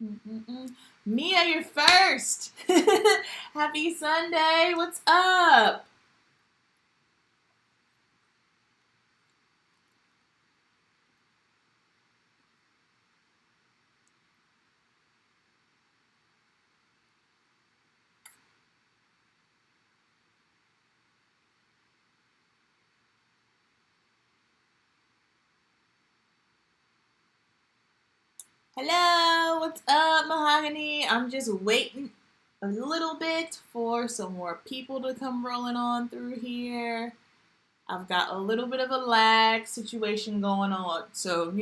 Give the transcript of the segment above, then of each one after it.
Mm-mm-mm. Mia, you're first. Happy Sunday. What's up? Hello. What's up, Mahogany? I'm just waiting a little bit for some more people to come rolling on through here. I've got a little bit of a lag situation going on. So,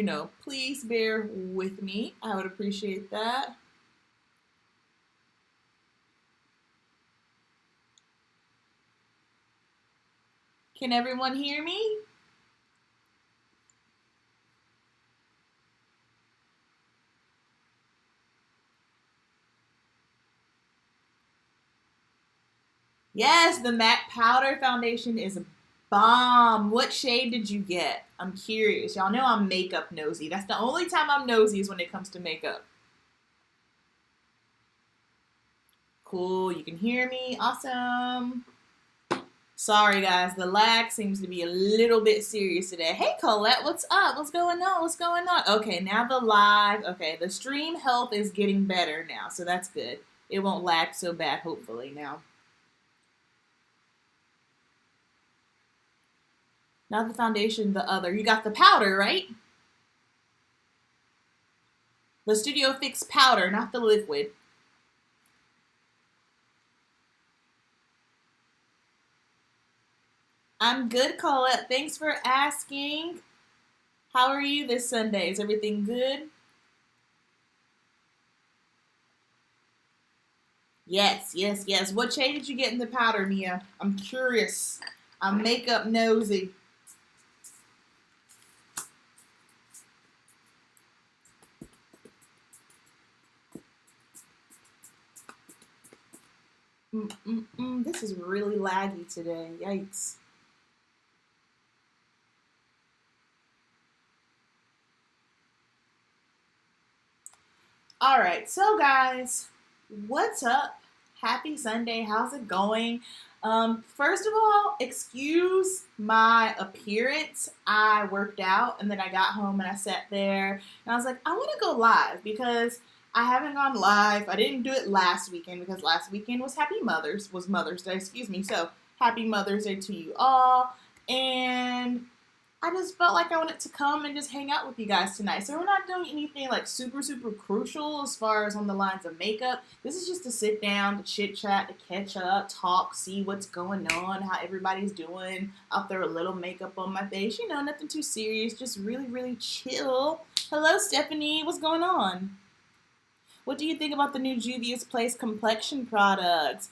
please bear with me. I would appreciate that. Can everyone hear me? Yes, the MAC Powder Foundation is a bomb. What shade did you get? I'm curious. Y'all know I'm makeup nosy. That's the only time I'm nosy is when it comes to makeup. Cool, you can hear me. Awesome. Sorry, guys. The lag seems to be a little bit serious today. Hey, Colette, what's up? What's going on? What's going on? Okay, now the live. Okay, the stream health is getting better now, so that's good. It won't lag so bad, hopefully, now. Not the foundation, the other. You got the powder, right? The Studio Fix powder, not the liquid. I'm good, Colette. Thanks for asking. How are you this Sunday? Is everything good? Yes, yes, yes. What shade did you get in the powder, Mia? I'm curious. I'm makeup nosy. This is really laggy today. Yikes. All right, so guys, what's up? Happy Sunday. How's it going? First of all, excuse my appearance. I worked out and then I got home and I sat there and I was like, I want to go live because I haven't gone live. I didn't do it last weekend because last weekend was Mother's Day, excuse me. So happy Mother's Day to you all. And I just felt like I wanted to come and just hang out with you guys tonight. So we're not doing anything like super, super crucial as far as on the lines of makeup. This is just to sit down, to chit chat, to catch up, talk, see what's going on, how everybody's doing. I'll throw a little makeup on my face. Nothing too serious, just really, really chill. Hello, Stephanie. What's going on? What do you think about the new Juvia's Place complexion products?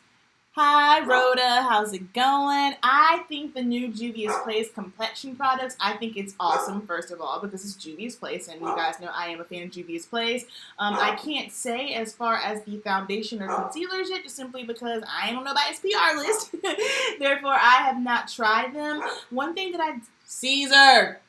Hi, Rhoda. How's it going? I think the new Juvia's Place complexion products, I think it's awesome, first of all, because it's Juvia's Place, and you guys know I am a fan of Juvia's Place. I can't say as far as the foundation or concealers yet, just simply because I am on nobody's PR list. Therefore, I have not tried them. One thing that Caesar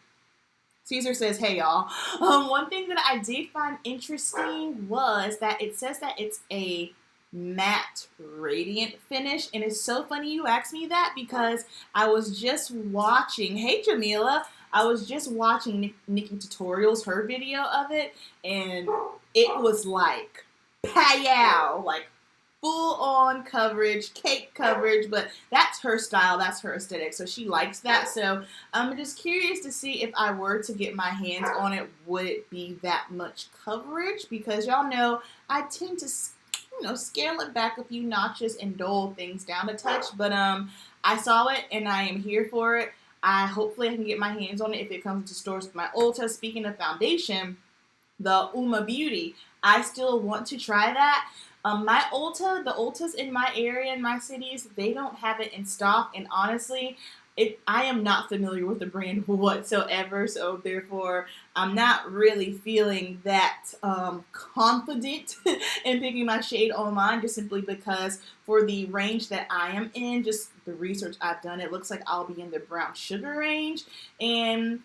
says, hey, y'all. One thing that I did find interesting was that it says that it's a matte radiant finish, and it's so funny you asked me that because I was just watching, hey Jamila, I was just watching Nikki Tutorials, her video of it, and it was like pow, like full on coverage, cake coverage, but that's her style, that's her aesthetic, so she likes that. So I'm just curious to see if I were to get my hands on it, would it be that much coverage? Because y'all know I tend to scale it back a few notches and dull things down a touch. But I saw it and I am here for it. Hopefully I can get my hands on it if it comes to stores with my Ulta. Speaking of foundation, the Uma Beauty, I still want to try that. The Ultas in my area, in my cities, they don't have it in stock. And honestly, I am not familiar with the brand whatsoever, so therefore I'm not really feeling that confident in picking my shade online, just simply because for the range that I am in, just the research I've done, it looks like I'll be in the brown sugar range, and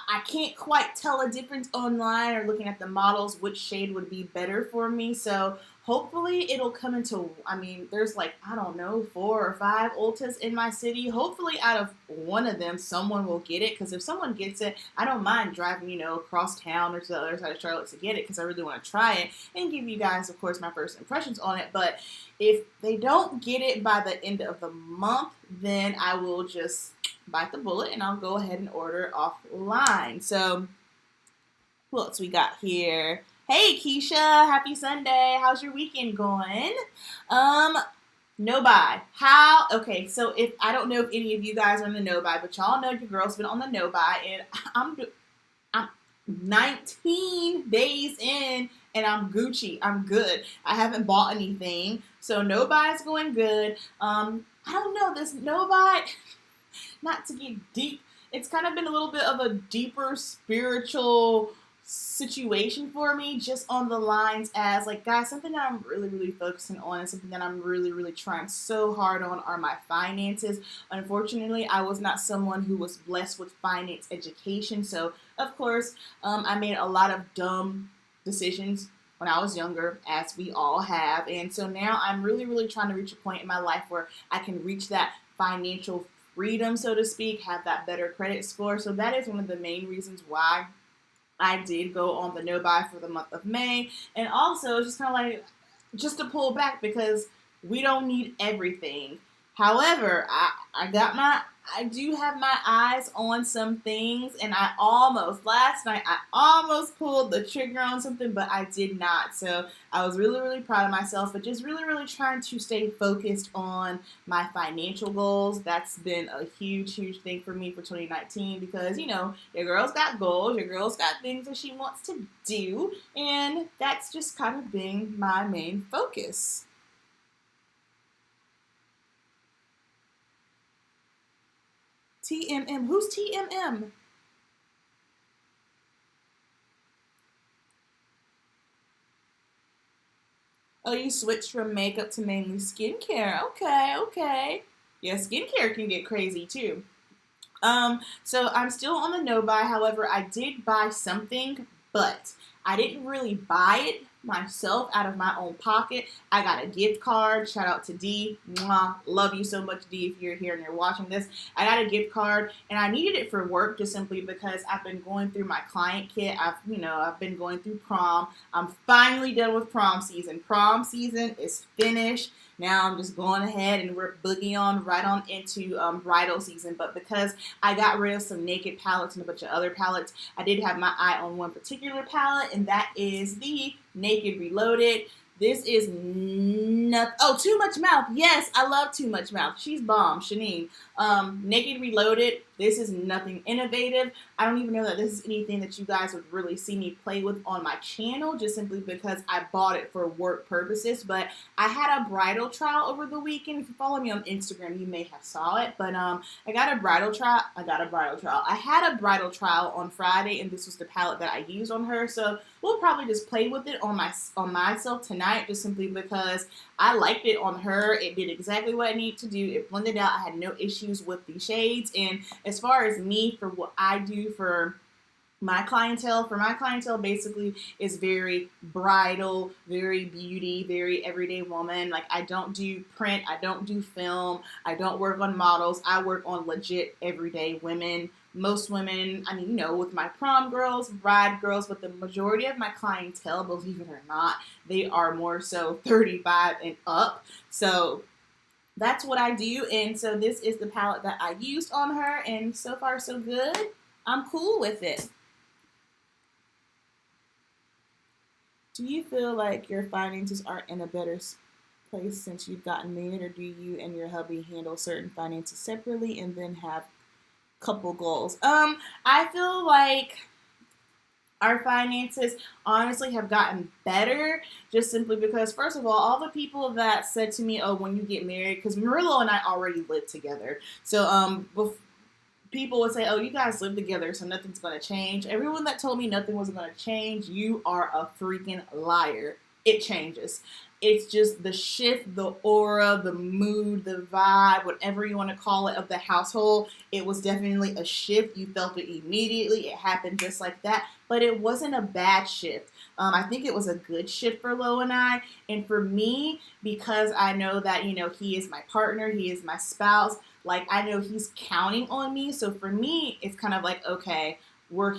I can't quite tell a difference online or looking at the models which shade would be better for me. So hopefully it'll come into, I mean, there's like, I don't know, 4 or 5 Ultas in my city. Hopefully out of one of them, someone will get it. Because if someone gets it, I don't mind driving, across town or to the other side of Charlotte to get it. Because I really want to try it and give you guys, of course, my first impressions on it. But if they don't get it by the end of the month, then I will just bite the bullet and I'll go ahead and order offline. So what else we got here? Hey Keisha, happy Sunday. How's your weekend going? No buy. How? Okay, so if I don't know if any of you guys are on the no buy, but y'all know your girl's been on the no buy, and I'm 19 days in, and I'm Gucci. I'm good. I haven't bought anything, so no buy is going good. I don't know, this no buy. Not to get deep, it's kind of been a little bit of a deeper spiritual situation for me, just on the lines as like, guys, something that I'm really, really focusing on and something that I'm really, really trying so hard on are my finances. Unfortunately, I was not someone who was blessed with finance education, so of course, I made a lot of dumb decisions when I was younger, as we all have, and so now I'm really, really trying to reach a point in my life where I can reach that financial freedom, so to speak, have that better credit score. So that is one of the main reasons why I did go on the no buy for the month of May. And also just kind of like, just to pull back, because we don't need everything. However, I do have my eyes on some things, and last night, I almost pulled the trigger on something, but I did not. So I was really, really proud of myself, but just really, really trying to stay focused on my financial goals. That's been a huge, huge thing for me for 2019, because, your girl's got goals, your girl's got things that she wants to do, and that's just kind of been my main focus. TMM. Who's TMM? Oh, you switched from makeup to mainly skincare. Okay, okay. Yeah, skincare can get crazy too. So I'm still on the no buy. However, I did buy something, but I didn't really buy it myself out of my own pocket. I got a gift card. Shout out to D. Mwah. Love you so much, D, if you're here and you're watching this. I got a gift card, and I needed it for work just simply because I've been going through my client kit. I've been going through prom. I'm finally done with prom season. Prom season is finished. Now I'm just going ahead and we're boogieing on right on into bridal season. But because I got rid of some naked palettes and a bunch of other palettes, I did have my eye on one particular palette, and that is the Naked Reloaded. This is nothing. Oh, Too Much Mouth. Yes, I love Too Much Mouth. She's bomb, Shanine. Naked Reloaded. This is nothing innovative. I don't even know that this is anything that you guys would really see me play with on my channel, just simply because I bought it for work purposes. But I had a bridal trial over the weekend. If you follow me on Instagram, you may have saw it. But I had a bridal trial. I had a bridal trial on Friday, and this was the palette that I used on her. So we'll probably just play with it on myself tonight, just simply because I liked it on her. It did exactly what I needed to do. It blended out. I had no issues with the shades. And as far as me, for what I do for my clientele, basically is very bridal, very beauty, very everyday woman. Like, I don't do print, I don't do film, I don't work on models. I work on legit everyday women. Most women, with my prom girls, bride girls, but the majority of my clientele, believe it or not, they are more so 35 and up. So that's what I do, and so this is the palette that I used on her, and so far so good. I'm cool with it. Do you feel like your finances are in a better place since you've gotten married, or do you and your hubby handle certain finances separately and then have couple goals? I feel like our finances honestly have gotten better, just simply because, first of all the people that said to me, oh, when you get married, because Murillo and I already live together, so people would say, oh, you guys live together, so nothing's going to change. Everyone that told me nothing was going to change, you are a freaking liar. it changes. It's just the shift, the aura, the mood, the vibe, whatever you want to call it, of the household. It was definitely a shift. You felt it immediately. It happened just like that. But it wasn't a bad shift. I think it was a good shift for Lo and I. And for me, because I know that, he is my partner, he is my spouse, like I know he's counting on me. So for me, it's kind of like, okay, we're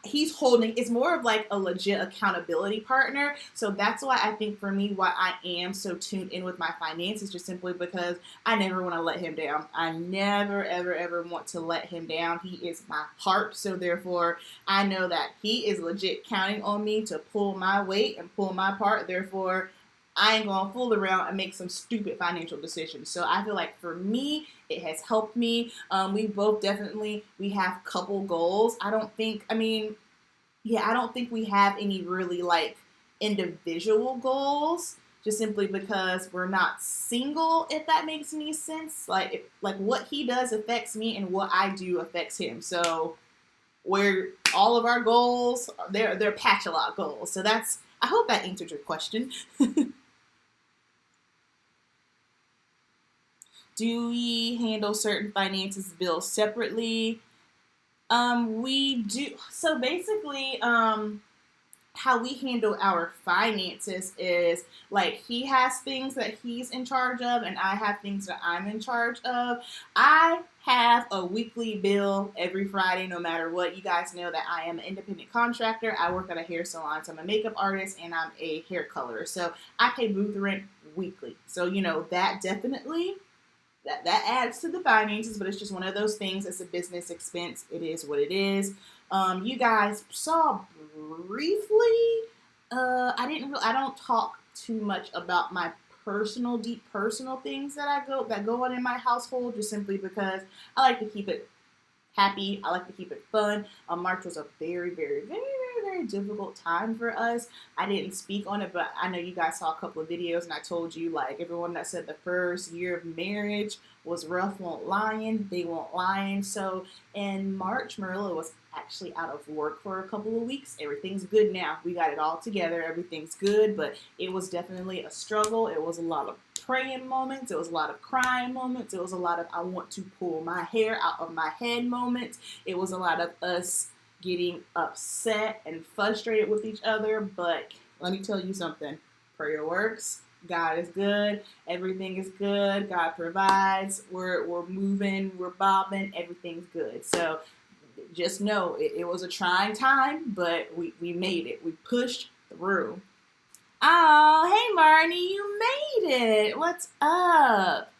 he's holding, it's more of like a legit accountability partner. So that's why I think for me, why I am so tuned in with my finances, just simply because I never want to let him down. I never ever ever want to let him down. He is my heart, so therefore I know that he is legit counting on me to pull my weight and pull my part. Therefore I ain't gonna fool around and make some stupid financial decisions. So I feel like for me, it has helped me. We both definitely, we have couple goals. I don't think we have any really like individual goals. Just simply because we're not single, if that makes any sense. Like what he does affects me, and what I do affects him. So where all of our goals, they're patch-a-lot goals. So that's, I hope that answered your question. Do we handle certain finances bills separately? We do. So basically, how we handle our finances is like he has things that he's in charge of, and I have things that I'm in charge of. I have a weekly bill every Friday, no matter what. You guys know that I am an independent contractor. I work at a hair salon, so I'm a makeup artist and I'm a hair colorer. So I pay booth rent weekly. So that definitely that adds to the finances, but it's just one of those things. It's a business expense. It is what it is. You guys saw briefly. I don't talk too much about my deep personal things that go on in my household, just simply because I like to keep it happy. I like to keep it fun. March was a very, very, very, very, very difficult time for us. I didn't speak on it, but I know you guys saw a couple of videos, and I told you, like, everyone that said the first year of marriage was rough won't lying. They won't lying. So in March, Marilla was actually out of work for a couple of weeks. Everything's good now. We got it all together. Everything's good, but it was definitely a struggle. It was a lot of praying moments. It was a lot of crying moments. It was a lot of I want to pull my hair out of my head moments. It was a lot of us getting upset and frustrated with each other. But let me tell you something. Prayer works. God is good. Everything is good. God provides. We're moving. We're bobbing. Everything's good. So just know it was a trying time, but we made it. We pushed through. Oh, hey Marnie, you made it. What's up?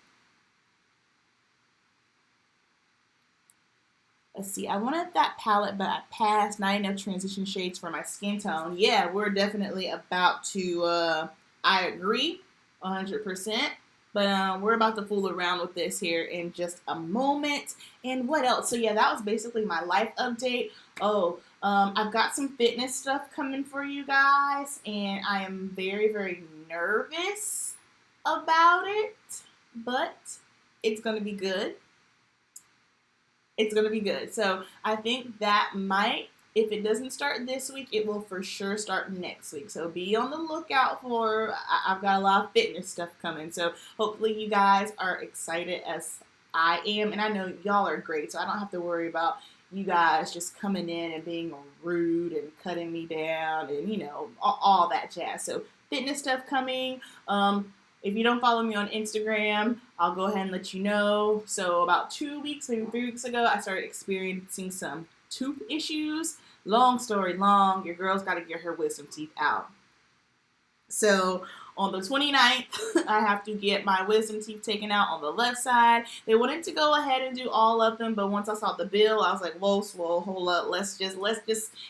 Let's see. I wanted that palette, but I passed. Not enough transition shades for my skin tone. Yeah, we're definitely about to. I agree, 100%. But we're about to fool around with this here in just a moment. And what else? So yeah, that was basically my life update. Oh, I've got some fitness stuff coming for you guys, and I am very, very nervous about it, but it's going to be good. It's going to be good. So I think that might, if it doesn't start this week, it will for sure start next week. So be on the lookout for, I've got a lot of fitness stuff coming. So hopefully you guys are excited as I am. And I know y'all are great, so I don't have to worry about you guys just coming in and being rude and cutting me down and, all that jazz. So fitness stuff coming. If you don't follow me on Instagram, I'll go ahead and let you know. So about 2 weeks, maybe 3 weeks ago, I started experiencing some tooth issues. Long story long, your girl's got to get her wisdom teeth out. So on the 29th, I have to get my wisdom teeth taken out on the left side. They wanted to go ahead and do all of them, but once I saw the bill, I was like, whoa, hold up. Let's just,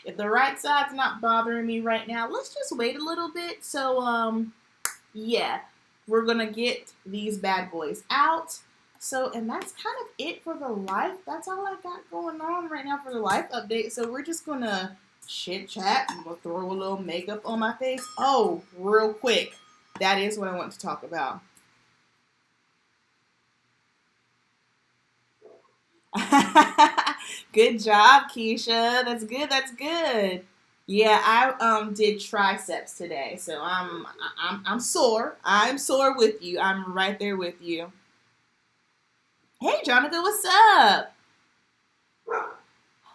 if the right side's not bothering me right now, let's just wait a little bit. So, yeah, we're going to get these bad boys out. So, and that's kind of it for the life. That's all I got going on right now for the life update. So we're just going to chit chat. I'm going to throw a little makeup on my face. Oh, real quick. That is what I want to talk about. Good job, Keisha. That's good. That's good. Yeah, I did triceps today, so I'm sore. I'm sore with you. I'm right there with you. Hey, Jonica, what's up?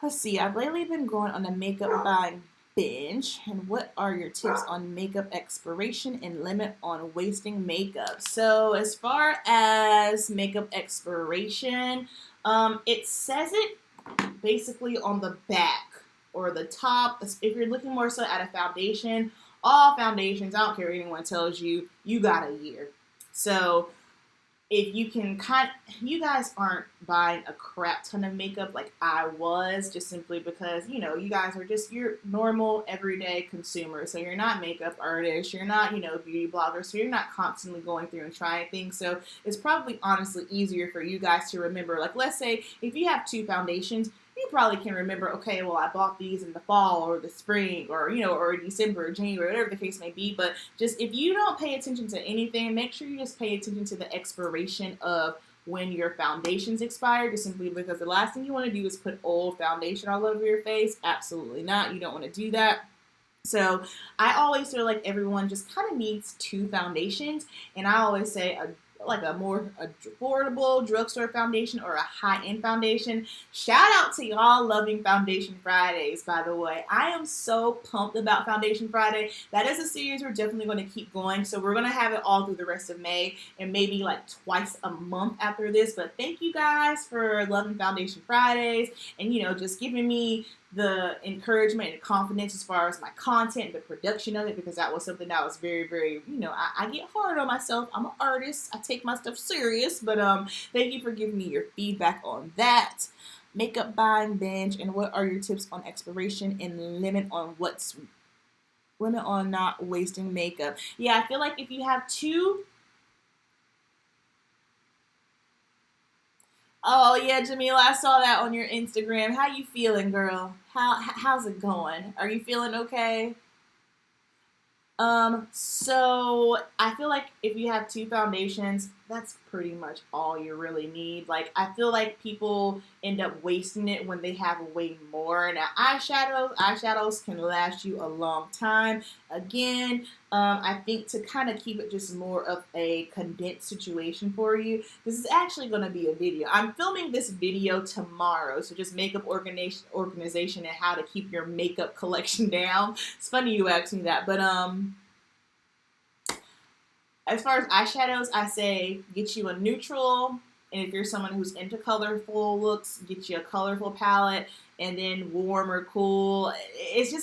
Let's see. I've lately been going on a makeup buying binge, and what are your tips on makeup expiration and limit on wasting makeup? So, as far as makeup expiration, it says it basically on the back or the top. If you're looking more so at a foundation, all foundations, I don't care what anyone tells you, you got a year. So if you can you guys aren't buying a crap ton of makeup like I was, just simply because, you guys are just your normal everyday consumers. So you're not makeup artists, you're not, beauty bloggers, so you're not constantly going through and trying things. So it's probably honestly easier for you guys to remember. Like, let's say if you have two foundations, you probably can remember, okay, well, I bought these in the fall or the spring or, or December or January, whatever the case may be. But just if you don't pay attention to anything, make sure you just pay attention to the expiration of when your foundations expire, just simply because the last thing you want to do is put old foundation all over your face. Absolutely not. You don't want to do that. So I always feel like everyone just kind of needs two foundations. And I always say a more affordable drugstore foundation or a high-end foundation. Shout out to y'all loving Foundation Fridays, by the way. I am so pumped about Foundation Friday. That is a series we're definitely going to keep going. So we're going to have it all through the rest of May and maybe like twice a month after this. But thank you guys for loving Foundation Fridays and, just giving me the encouragement and confidence as far as my content, the production of it, because that was something that was very, very, I get hard on myself. I'm an artist. I take my stuff serious, but thank you for giving me your feedback on that. Makeup buying binge, and what are your tips on expiration and limit on not wasting makeup? Yeah, I feel like if you have two. Oh yeah, Jamila, I saw that on your Instagram. How you feeling, girl? How's it going? Are you feeling okay? So I feel like if you have two foundations, that's pretty much all you really need. Like, I feel like people end up wasting it when they have way more. Now, eyeshadows can last you a long time. Again, I think to kind of keep it just more of a condensed situation for you, this is actually going to be a video. I'm filming this video tomorrow, so just makeup organization and how to keep your makeup collection down. It's funny you asked me that, but as far as eyeshadows, I say get you a neutral, and if you're someone who's into colorful looks, get you a colorful palette, and then warm or cool. It's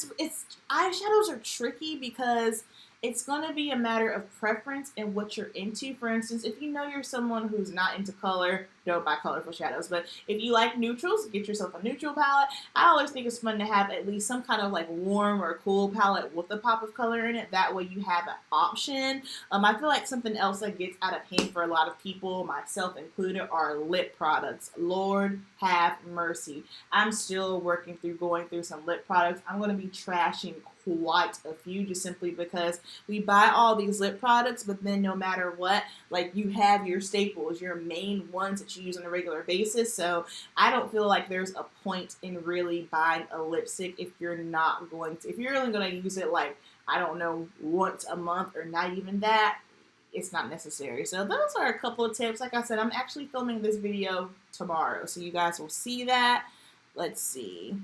eyeshadows are tricky because it's going to be a matter of preference and what you're into. For instance, if you know you're someone who's not into color, don't buy colorful shadows. But if you like neutrals, get yourself a neutral palette. I always think it's fun to have at least some kind of like warm or cool palette with a pop of color in it. That way you have an option. I feel like something else that gets out of hand for a lot of people, myself included, are lip products. Lord have mercy. I'm still going through some lip products. I'm going to be trashing quite a few just simply because we buy all these lip products, but then no matter what, like, you have your staples, your main ones that you use on a regular basis. So I don't feel like there's a point in really buying a lipstick if you're only going to use it like, I don't know, once a month or not even that. It's not necessary. So those are a couple of tips. Like I said, I'm actually filming this video tomorrow, so you guys will see that. Let's see.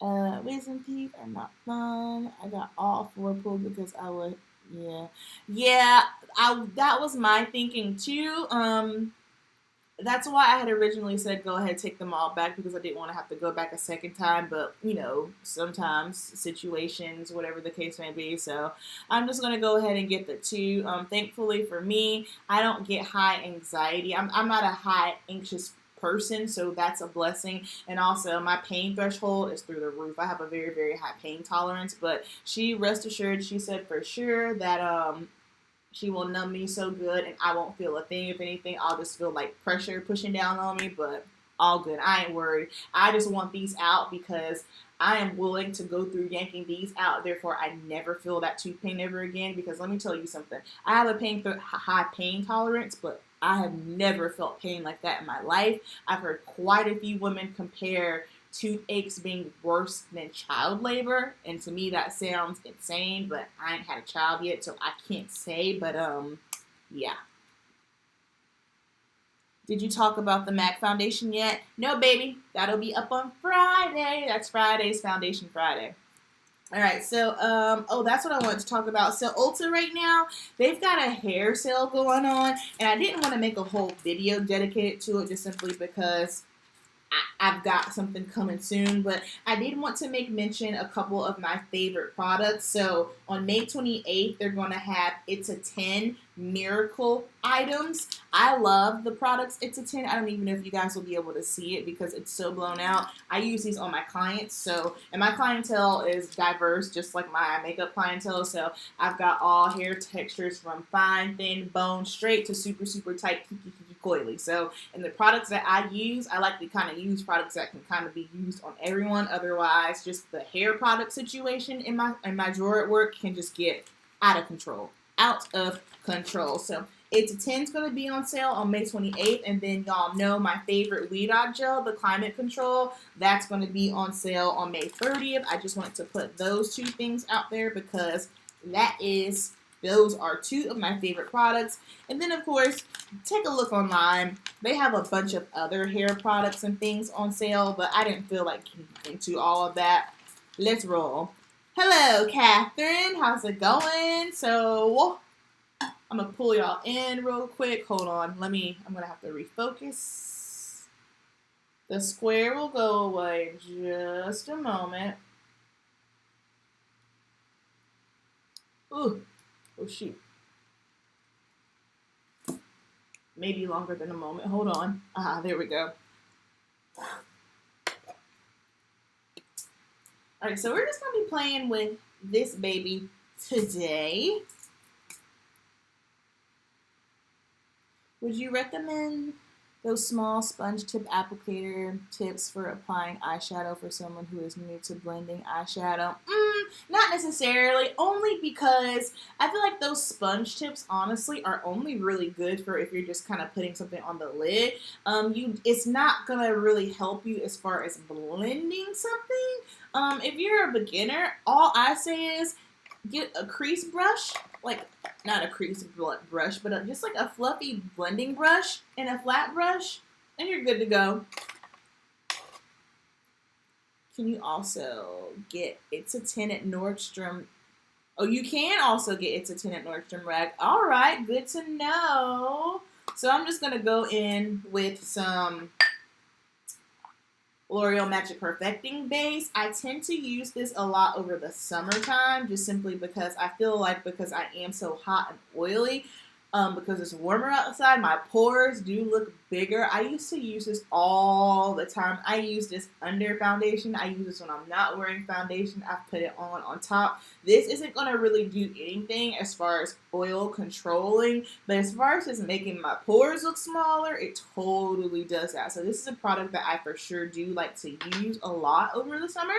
Wisdom teeth are not fun. I got all four pulled because I would, yeah. That was my thinking too. That's why I had originally said go ahead, take them all back, because I didn't want to have to go back a second time. But sometimes situations, whatever the case may be. So I'm just gonna go ahead and get the two. Thankfully for me, I don't get high anxiety. I'm not a high anxious person, so that's a blessing. And also my pain threshold is through the roof. I have a very, very high pain tolerance, but rest assured, she said for sure that she will numb me so good and I won't feel a thing. If anything, I'll just feel like pressure pushing down on me, but all good. I ain't worried. I just want these out because I am willing to go through yanking these out. Therefore, I never feel that tooth pain ever again, because let me tell you something. I have a high pain tolerance, but I have never felt pain like that in my life. I've heard quite a few women compare toothaches being worse than child labor. And to me, that sounds insane, but I ain't had a child yet, so I can't say. But, yeah. Did you talk about the MAC foundation yet? No, baby. That'll be up on Friday. That's Friday's Foundation Friday. All right, so, oh, that's what I wanted to talk about. So, Ulta right now, they've got a hair sale going on, and I didn't want to make a whole video dedicated to it just simply because I've got something coming soon, but I did want to make mention a couple of my favorite products. So on May 28th, they're going to have It's a 10 miracle items. I love the products It's a 10. I don't even know if you guys will be able to see it because it's so blown out. I use these on my clients, and my clientele is diverse, just like my makeup clientele. So I've got all hair textures from fine, thin, bone, straight to super, super tight, coily. So, in the products that I use, I like to kind of use products that can kind of be used on everyone. Otherwise, just the hair product situation in my drawer at work can just get out of control. So, It's a 10 is going to be on sale on May 28th, and then y'all know my favorite Weed Out Gel, the Climate Control, that's going to be on sale on May 30th. I just wanted to put those two things out there because those are two of my favorite products. And then, of course, take a look online. They have a bunch of other hair products and things on sale, but I didn't feel like getting into all of that. Let's roll. Hello, Catherine. How's it going? So, I'm going to pull y'all in real quick. Hold on. I'm going to have to refocus. The square will go away in just a moment. Ooh. Oh, shoot. Maybe longer than a moment. Hold on. There we go. Alright, so we're just going to be playing with this baby today. Would you recommend those small sponge tip applicator tips for applying eyeshadow for someone who is new to blending eyeshadow? Not necessarily, only because I feel like those sponge tips, honestly, are only really good for if you're just kind of putting something on the lid. It's not going to really help you as far as blending something. If you're a beginner, all I say is get a crease brush, like not a crease brush, but just like a fluffy blending brush and a flat brush, and you're good to go. Can you also get It's a 10 at Nordstrom? Oh, you can also get It's a 10 at Nordstrom Rack. All right, good to know. So I'm just going to go in with some L'Oreal Magic Perfecting Base. I tend to use this a lot over the summertime, just simply because I feel like because I am so hot and oily, because it's warmer outside, my pores do look bigger. I used to use this all the time. I use this under foundation. I use this when I'm not wearing foundation. I put it on top. This isn't going to really do anything as far as oil controlling, but as far as just making my pores look smaller, it totally does that. So this is a product that I for sure do like to use a lot over the summer.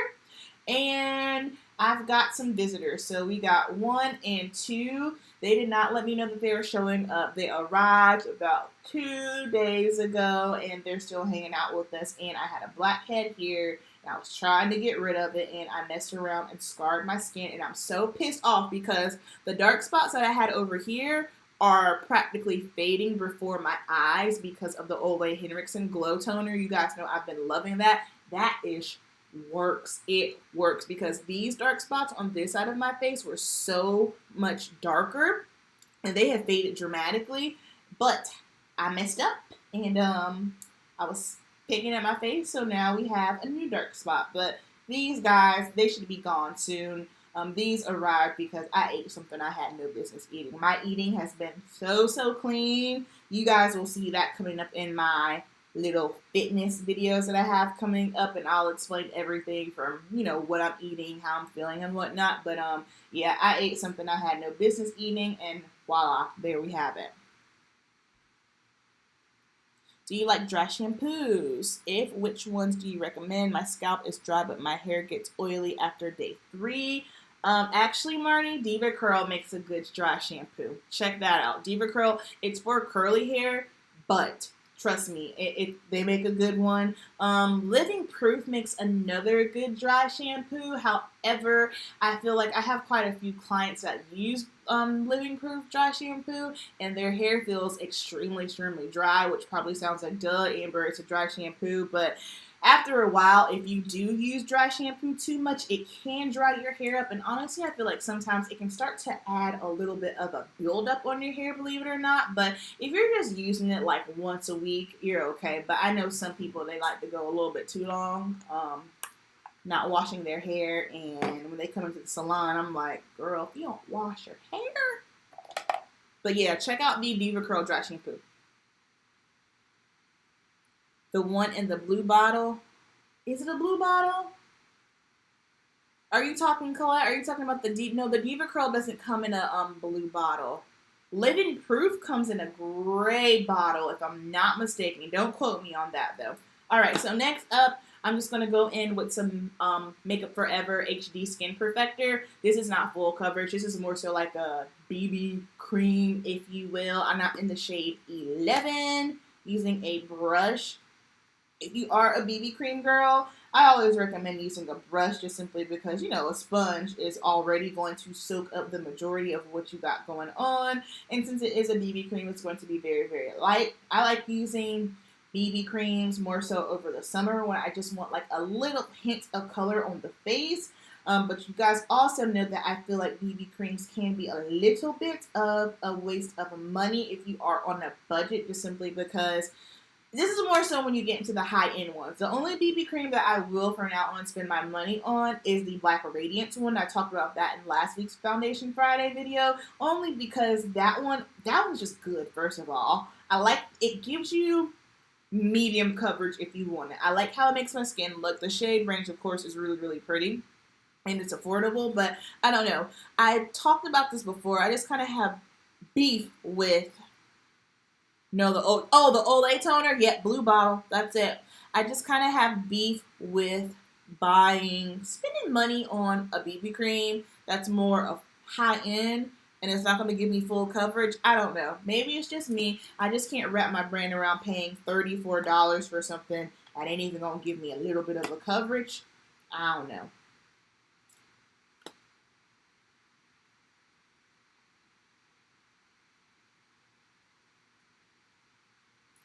And I've got some visitors. So we got 1 and 2. They did not let me know that they were showing up. They arrived about 2 days ago, and they're still hanging out with us. And I had a blackhead here, and I was trying to get rid of it, and I messed around and scarred my skin. And I'm so pissed off because the dark spots that I had over here are practically fading before my eyes because of the Ole Henriksen Glow Toner. You guys know I've been loving that. That is works. It works because these dark spots on this side of my face were so much darker and they have faded dramatically, but I messed up and I was picking at my face, so now we have a new dark spot. But these guys, they should be gone soon. These arrived because I ate something I had no business eating. My eating has been so clean. You guys will see that coming up in my little fitness videos that I have coming up, and I'll explain everything from, what I'm eating, how I'm feeling, and whatnot. But yeah, I ate something I had no business eating, and voila, there we have it. Do you like dry shampoos? If, which ones do you recommend? My scalp is dry, but my hair gets oily after day 3. Actually, Marnie, Diva Curl makes a good dry shampoo. Check that out. Diva Curl, it's for curly hair, but Trust me, they make a good one. Living Proof makes another good dry shampoo. However, I feel like I have quite a few clients that use Living Proof dry shampoo, and their hair feels extremely dry, which probably sounds like duh, Amber, it's a dry shampoo, but after a while, if you do use dry shampoo too much, it can dry your hair up. And honestly, I feel like sometimes it can start to add a little bit of a buildup on your hair, believe it or not. But if you're just using it like once a week, you're okay. But I know some people, they like to go a little bit too long, not washing their hair. And when they come into the salon, I'm like, girl, if you don't wash your hair. But yeah, check out the Diva Curl Dry Shampoo. The one in the blue bottle. Is it a blue bottle? Are you talking, Colette? Are you talking about the No, the Diva Curl doesn't come in a blue bottle. Living Proof comes in a gray bottle, if I'm not mistaken. Don't quote me on that, though. All right, so next up, I'm just going to go in with some Makeup Forever HD Skin Perfector. This is not full coverage. This is more so like a BB cream, if you will. I'm not in the shade 11, using a brush. If you are a BB cream girl, I always recommend using a brush just simply because, you know, a sponge is already going to soak up the majority of what you got going on. And since it is a BB cream, it's going to be very light. I like using BB creams more so over the summer when I just want like a little hint of color on the face. But you guys also know that I feel like BB creams can be a little bit of a waste of money if you are on a budget, just simply because this is more so when you get into the high-end ones. The only BB cream that I will for now on spend my money on is the Black Radiance one. I talked about that in last week's Foundation Friday video, only because that one's just good, first of all. I like, it gives you medium coverage if you want it. I like how it makes my skin look. The shade range, of course, is really pretty. And it's affordable, but I don't know. I talked about this before. I just kind of have beef with... No, the Olay toner. Yep, blue bottle. That's it. I just kind of have beef with spending money on a BB cream that's more of high end and it's not going to give me full coverage. I don't know. Maybe it's just me. I just can't wrap my brain around paying $34 for something that ain't even going to give me a little bit of a coverage. I don't know.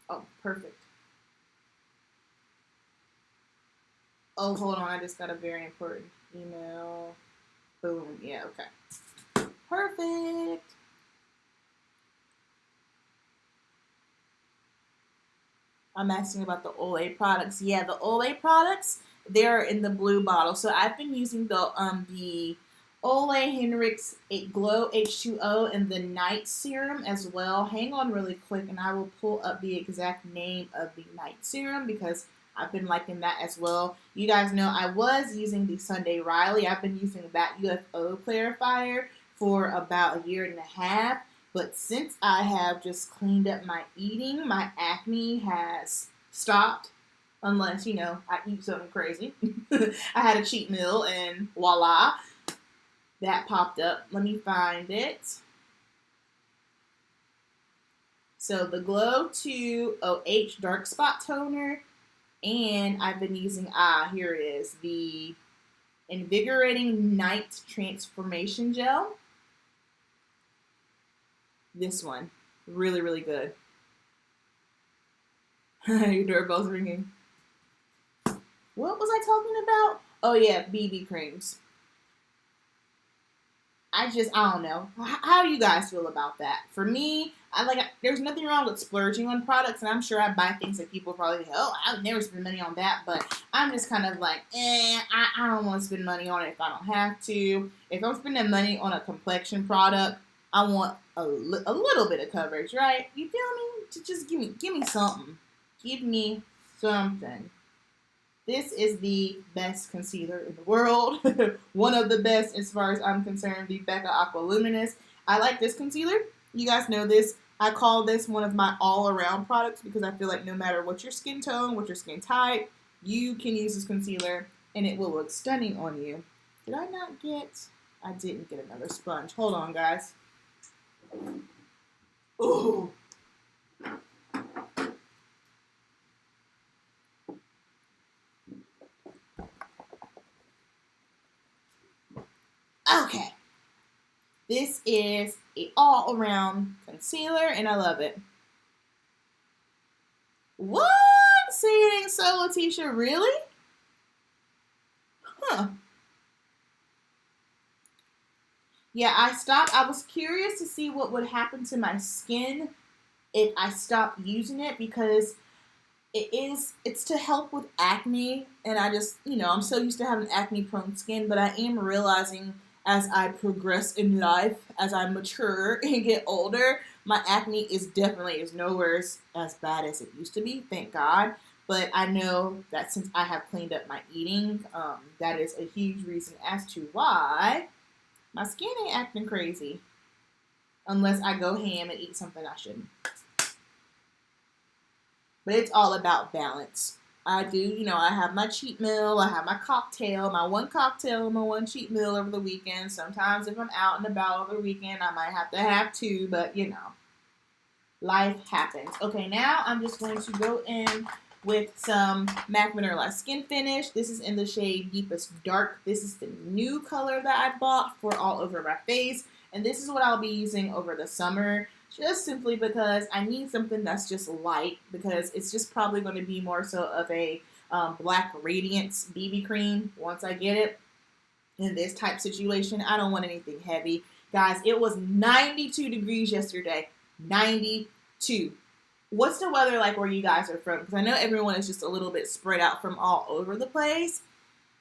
Oh, perfect. Oh, hold on. I just got a very important email. Boom. Yeah, okay. Perfect. I'm asking about the Olay products. Yeah, the Olay products, they're in the blue bottle. So I've been using the Olay Henrik's Glow H2O and the Night Serum as well. Hang on really quick and I will pull up the exact name of the Night Serum because I've been liking that as well. You guys know I was using the Sunday Riley. I've been using that UFO clarifier for about a year and a half. But since I have just cleaned up my eating, my acne has stopped. Unless, you know, I eat something crazy. I had a cheat meal and voila. That popped up. Let me find it. So the Glow 2 OH Dark Spot Toner. And I've been using, here it is, the Invigorating Night Transformation Gel. This one. Really good. Your doorbell's ringing. What was I talking about? Oh yeah, BB creams. I don't know. How do you guys feel about that? For me, there's nothing wrong with splurging on products, and I'm sure I buy things that people probably think, oh, I would never spend money on that, but I'm just kind of like, I don't want to spend money on it if I don't have to. If I'm spending money on a complexion product, I want a little bit of coverage, right? You feel me? Just give me something. Give me something. This is the best concealer in the world. One of the best as far as I'm concerned, the Becca Aqua Luminous. I like this concealer. You guys know this. I call this one of my all-around products because I feel like no matter what your skin tone, what your skin type, you can use this concealer and it will look stunning on you. Did I not get... I didn't get another sponge. Hold on, guys. Ooh. Okay. This is a all-around concealer, and I love it. What? Say it ain't so, Letitia. Really? Huh. Yeah, I stopped. I was curious to see what would happen to my skin if I stopped using it because it's to help with acne, and I just, I'm so used to having acne prone skin, but I am realizing as I progress in life, as I mature and get older, my acne is nowhere as bad as it used to be, thank God. But I know that since I have cleaned up my eating, that is a huge reason as to why my skin ain't acting crazy. Unless I go ham and eat something I shouldn't. But it's all about balance. I do, I have my cheat meal, I have my cocktail, my one cocktail, my one cheat meal over the weekend. Sometimes if I'm out and about over the weekend, I might have to have two, but life happens. Okay, now I'm just going to go in with some MAC Mineralized Skin Finish. This is in the shade Deepest Dark. This is the new color that I bought for all over my face. And this is what I'll be using over the summer. Just simply because I need something that's just light, because it's just probably going to be more so of a Black Radiance BB cream once I get it. In this type situation, I don't want anything heavy. Guys, it was 92 degrees yesterday. 92. What's the weather like where you guys are from? Because I know everyone is just a little bit spread out from all over the place.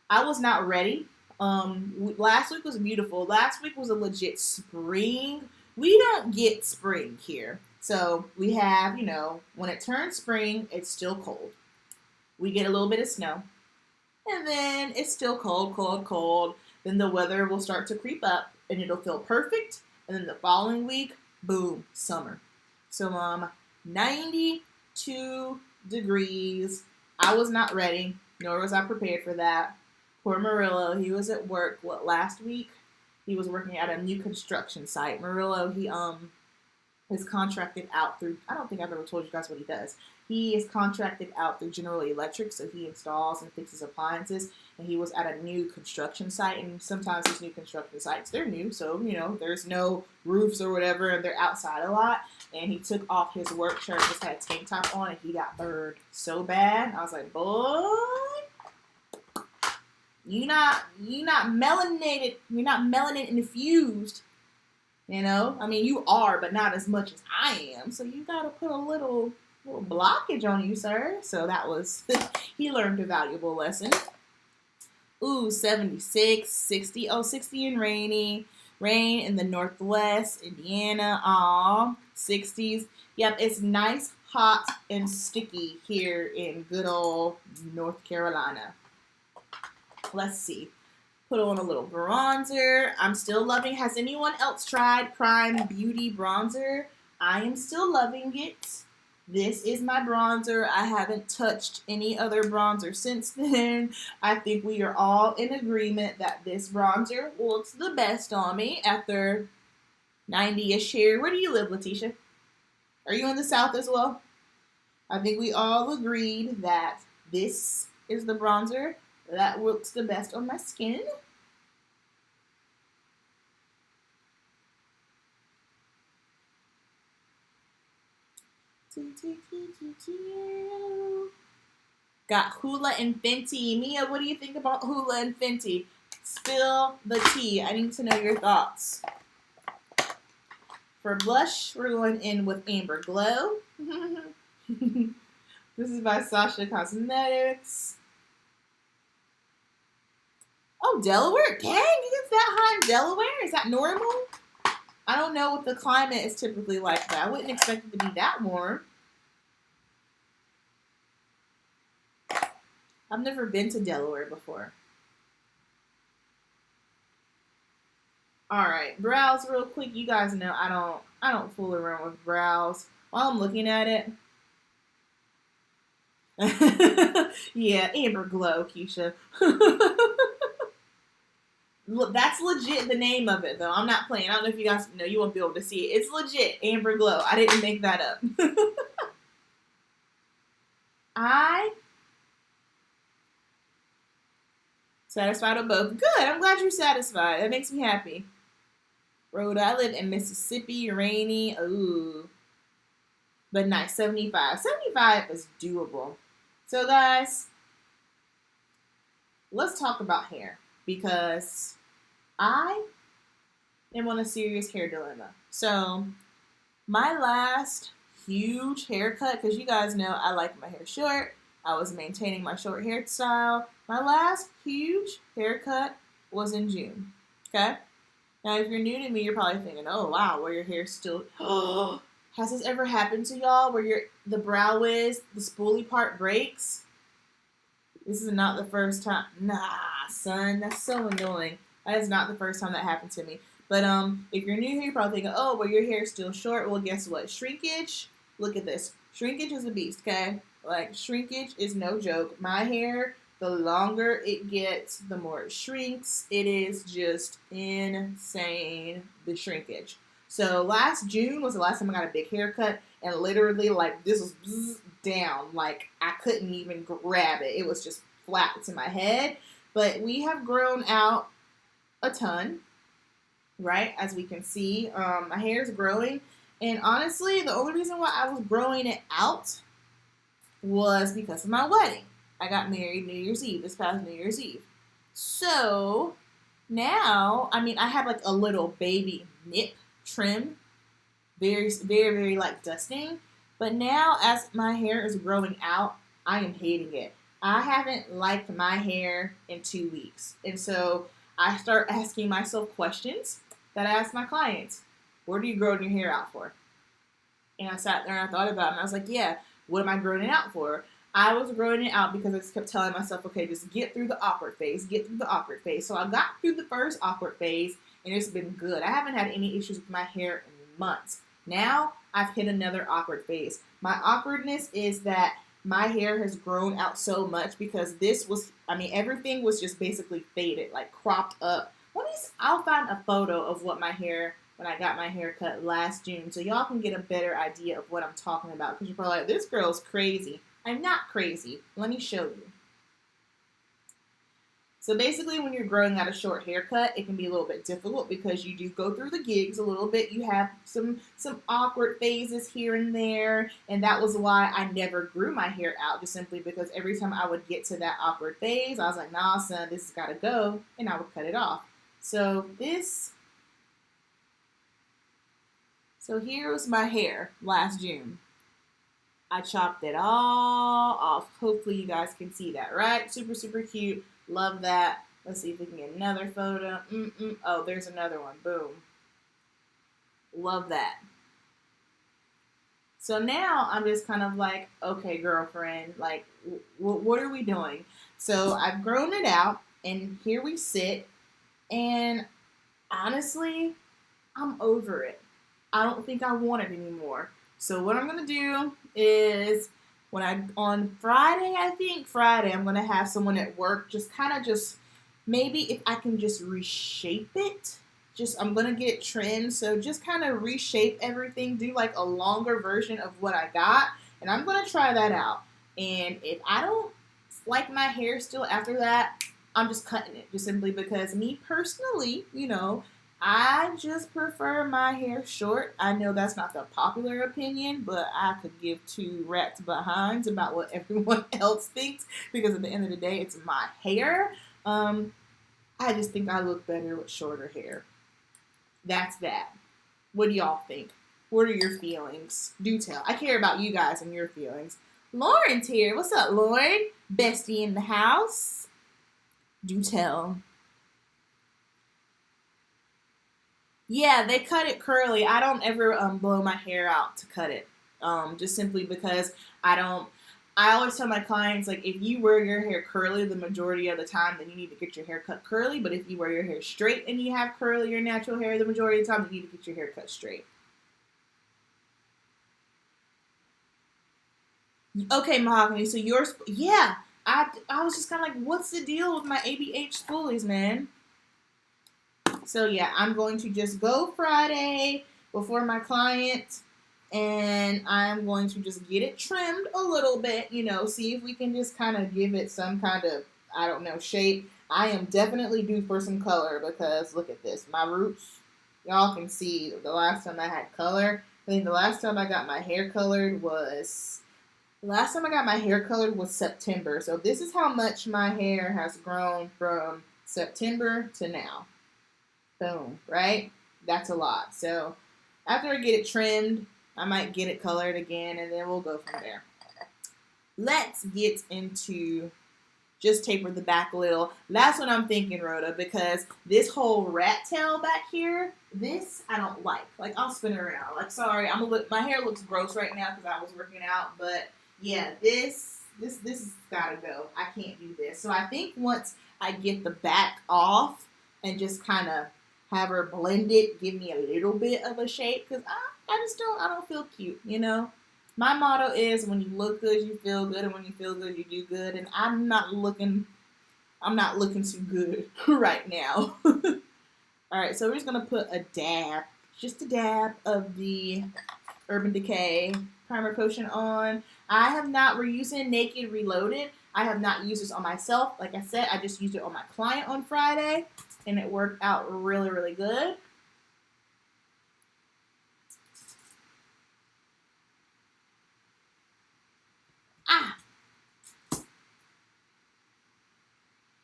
I was not ready. Last week was beautiful. Last week was a legit spring. We don't get spring here. So we have, when it turns spring, it's still cold. We get a little bit of snow. And then it's still cold, cold, cold. Then the weather will start to creep up and it'll feel perfect. And then the following week, boom, summer. So 92 degrees. I was not ready, nor was I prepared for that. Poor Murillo, he was at work, last week? He was working at a new construction site. Murillo, he is contracted out through, I don't think I've ever told you guys what he does. He is contracted out through General Electric, so he installs and fixes appliances, and he was at a new construction site, and sometimes these new construction sites, they're new, so, there's no roofs or whatever, and they're outside a lot, and he took off his work shirt, just had a tank top on, and he got burned so bad. I was like, boy, you're not melanated, you're not melanin infused, I mean, you are, but not as much as I am, so you gotta put a little blockage on you, sir. So that was, he learned a valuable lesson. Ooh, 76, 60. Oh, 60 and rainy. Rain in the Northwest, Indiana. Aw, 60s. Yep, it's nice, hot, and sticky here in good old North Carolina. Let's see. Put on a little bronzer. I'm still loving. Has anyone else tried Prime Beauty Bronzer? I am still loving it. This is my bronzer. I haven't touched any other bronzer since then. I think we are all in agreement that this bronzer looks the best on me after 90-ish here. Where do you live, Letitia? Are you in the South as well? I think we all agreed that this is the bronzer that looks the best on my skin. Got Hoola and Fenty. Mia, what do you think about Hoola and Fenty? Spill the tea. I need to know your thoughts. For blush, we're going in with Amber Glow. This is by Sasha Cosmetics. Oh, Delaware? Dang, it gets that high in Delaware? Is that normal? I don't know what the climate is typically like, but I wouldn't expect it to be that warm. I've never been to Delaware before. All right, brows real quick. You guys know I don't fool around with brows. While I'm looking at it. Yeah, Amber Glow, Keisha. Look, that's legit the name of it, though. I'm not playing. I don't know if you guys know. You won't be able to see it. It's legit Amber Glow. I didn't make that up. Satisfied with both. Good. I'm glad you're satisfied. That makes me happy. Rhode Island and Mississippi, rainy. Ooh. But nice. 75. 75 is doable. So, guys, let's talk about hair. Because I am on a serious hair dilemma. So, my last huge haircut, because you guys know I like my hair short. I was maintaining my short hairstyle. My last huge haircut was in June. Okay? Now, if you're new to me, you're probably thinking, oh, wow, where your hair's still... Has this ever happened to y'all where the brow wiz, the spoolie part breaks? This is not the first time. Nah, son, that's so annoying. That is not the first time that happened to me. But if you're new here, you're probably thinking, oh, well, your hair's still short. Well, guess what? Shrinkage, look at this. Shrinkage is a beast, okay? Like, shrinkage is no joke. My hair, the longer it gets, the more it shrinks. It is just insane, the shrinkage. So last June was the last time I got a big haircut, and literally, like, this was down. Like, I couldn't even grab it. It was just flat to my head. But we have grown out a ton, right? As we can see, my hair is growing. And honestly, the only reason why I was growing it out was because of my wedding. I got married New Year's Eve, this past New Year's Eve. So now, I mean, I have like a little baby nip trim, very, very, very like dusting. But now as my hair is growing out, I am hating it. I haven't liked my hair in 2 weeks. And so I start asking myself questions that I ask my clients. What are you growing your hair out for? And I sat there and I thought about it and I was like, yeah, what am I growing it out for? I was growing it out because I just kept telling myself, okay, just get through the awkward phase, get through the awkward phase. So I got through the first awkward phase and it's been good. I haven't had any issues with my hair in months. Now I've hit another awkward phase. My awkwardness is that my hair has grown out so much because this was, I mean, everything was just basically faded, like cropped up. I'll find a photo of what my hair, when I got my hair cut last June, so y'all can get a better idea of what I'm talking about. Because you're probably like, this girl's crazy. I'm not crazy. Let me show you. So basically, when you're growing out a short haircut, it can be a little bit difficult because you do go through the gigs a little bit. You have some awkward phases here and there, and that was why I never grew my hair out, just simply because every time I would get to that awkward phase, I was like, nah, son, this has got to go, and I would cut it off. So here was my hair last June. I chopped it all off. Hopefully you guys can see that, right? Super, super cute. Love that. Let's see if we can get another photo. Oh, there's another one. Boom. Love that. So now I'm just kind of like, okay, girlfriend, like, what are we doing? So I've grown it out, and here we sit, and honestly, I'm over it. I don't think I want it anymore. So what I'm going to do is on Friday, I'm going to have someone at work just maybe if I can just reshape it. I'm going to get it trimmed. So just kind of reshape everything, do like a longer version of what I got. And I'm going to try that out. And if I don't like my hair still after that, I'm just cutting it. Just simply because me personally, I just prefer my hair short. I know that's not the popular opinion, but I could give two rats behinds about what everyone else thinks because at the end of the day, it's my hair. I just think I look better with shorter hair. That's that. What do y'all think? What are your feelings? Do tell. I care about you guys and your feelings. Lauren's here. What's up, Lauren? Bestie in the house. Do tell. Yeah, they cut it curly. I don't ever blow my hair out to cut it. Just simply because I always tell my clients, like, if you wear your hair curly the majority of the time, then you need to get your hair cut curly. But if you wear your hair straight and you have curly or natural hair the majority of the time, you need to get your hair cut straight. Okay, Mahogany, so yours, yeah. I was just kind of like, what's the deal with my ABH spoolies, man? So yeah, I'm going to just go Friday before my client, and I'm going to just get it trimmed a little bit, see if we can just kind of give it some kind of, I don't know, shape. I am definitely due for some color because look at this. My roots, y'all can see the last time I had color. I think the last time I got my hair colored was September. So this is how much my hair has grown from September to now. Boom, right? That's a lot. So after I get it trimmed, I might get it colored again, and then we'll go from there. Let's get into just taper the back a little. That's what I'm thinking, Rhoda, because this whole rat tail back here, this I don't like. Like, I'll spin it around. Like, sorry, my hair looks gross right now because I was working out, but yeah, this has gotta go. I can't do this. So I think once I get the back off and just kind of have her blend it, give me a little bit of a shape, because I don't feel cute, you know? My motto is when you look good, you feel good, and when you feel good, you do good, and I'm not looking too good right now. Alright, so we're just going to put just a dab of the Urban Decay Primer Potion on. We're using Naked Reloaded. I have not used this on myself. Like I said, I just used it on my client on Friday, and it worked out really, really good.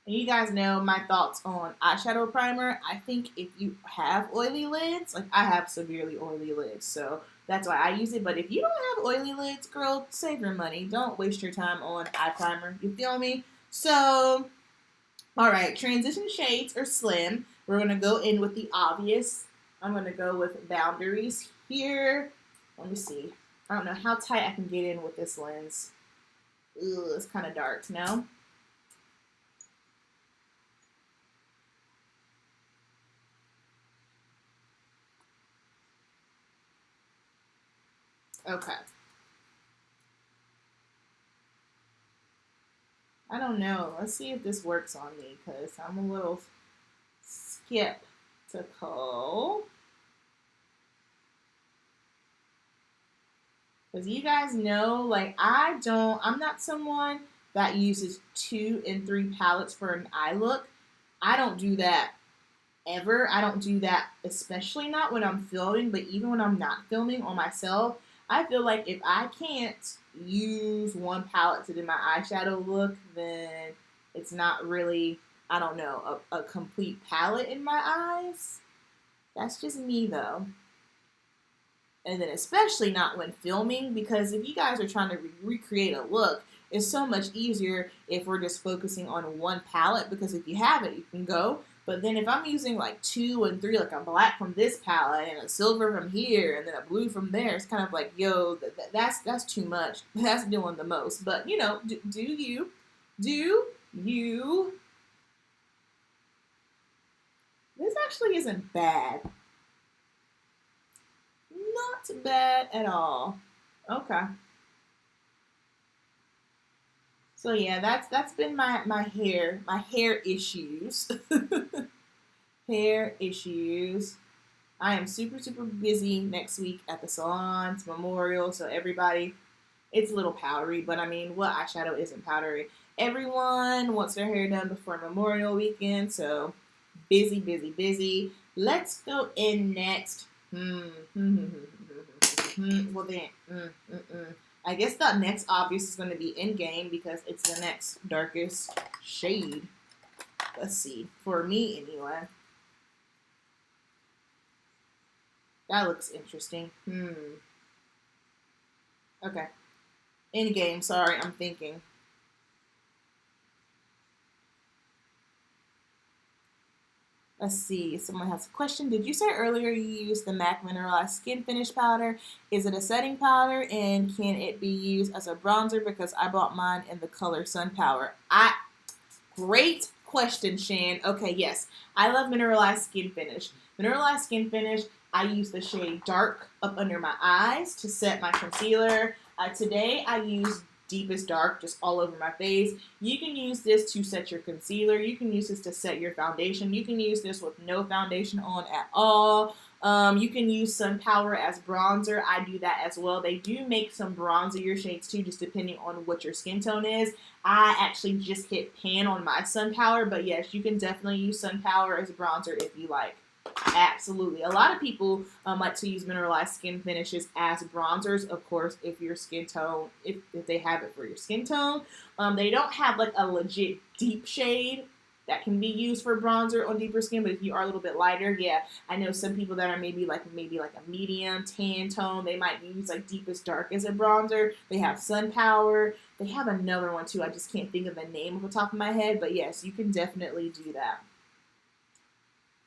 And you guys know my thoughts on eyeshadow primer. I think if you have oily lids, like I have severely oily lids, so that's why I use it. But if you don't have oily lids, girl, save your money. Don't waste your time on eye primer. You feel me? So, all right, transition shades are slim. We're going to go in with the obvious. I'm going to go with Boundaries here. Let me see. I don't know how tight I can get in with this lens. Ugh, it's kind of dark, no? Okay. I don't know. Let's see if this works on me because I'm a little skeptical. Because you guys know, like, I'm not someone that uses 2 and 3 palettes for an eye look. I don't do that ever. I don't do that, especially not when I'm filming, but even when I'm not filming on myself, I feel like if I can't use one palette to do my eyeshadow look, then it's not really, I don't know, a complete palette in my eyes. That's just me, though. And then especially not when filming, because if you guys are trying to recreate a look, it's so much easier if we're just focusing on one palette, because if you have it, you can go. But then if I'm using like 2 and 3, like a black from this palette and a silver from here and then a blue from there, it's kind of like, yo, that's too much. That's doing the most. But, you know, do you. This actually isn't bad. Not bad at all. Okay. So yeah, that's been my hair issues. Hair issues. I am super, super busy next week at the salon. It's Memorial, so everybody, it's a little powdery, but I mean, what eyeshadow isn't powdery? Everyone wants their hair done before Memorial weekend, so busy, busy, busy. Let's go in next. Well then, I guess the next obvious is going to be in-game because it's the next darkest shade. Let's see. For me, anyway. That looks interesting. Okay. In-game. Sorry, I'm thinking. Let's see. Someone has a question. Did you say earlier you used the MAC Mineralized Skin Finish Powder? Is it a setting powder? And can it be used as a bronzer? Because I bought mine in the color Sun Power. Great question, Shan. Okay, yes. I love Mineralized Skin Finish. Mineralized Skin Finish, I use the shade Dark up under my eyes to set my concealer. Today, I used Deepest Dark just all over my face. You can use this to set your concealer. You can use this to set your foundation. You can use this with no foundation on at all. You can use Sun Power as bronzer. I do that as well. They do make some bronzier shades too, just depending on what your skin tone is. I actually just hit pan on my Sun Power, but yes, you can definitely use Sun Power as a bronzer if you like. Absolutely. A lot of people like to use mineralized skin finishes as bronzers, of course, if your skin tone, if they have it for your skin tone. They don't have like a legit deep shade that can be used for bronzer on deeper skin, but if you are a little bit lighter, yeah, I know some people that are maybe like a medium tan tone, they might use like deepest dark as a bronzer. They have Sun Power. They have another one too. I just can't think of the name off the top of my head, but yes, you can definitely do that.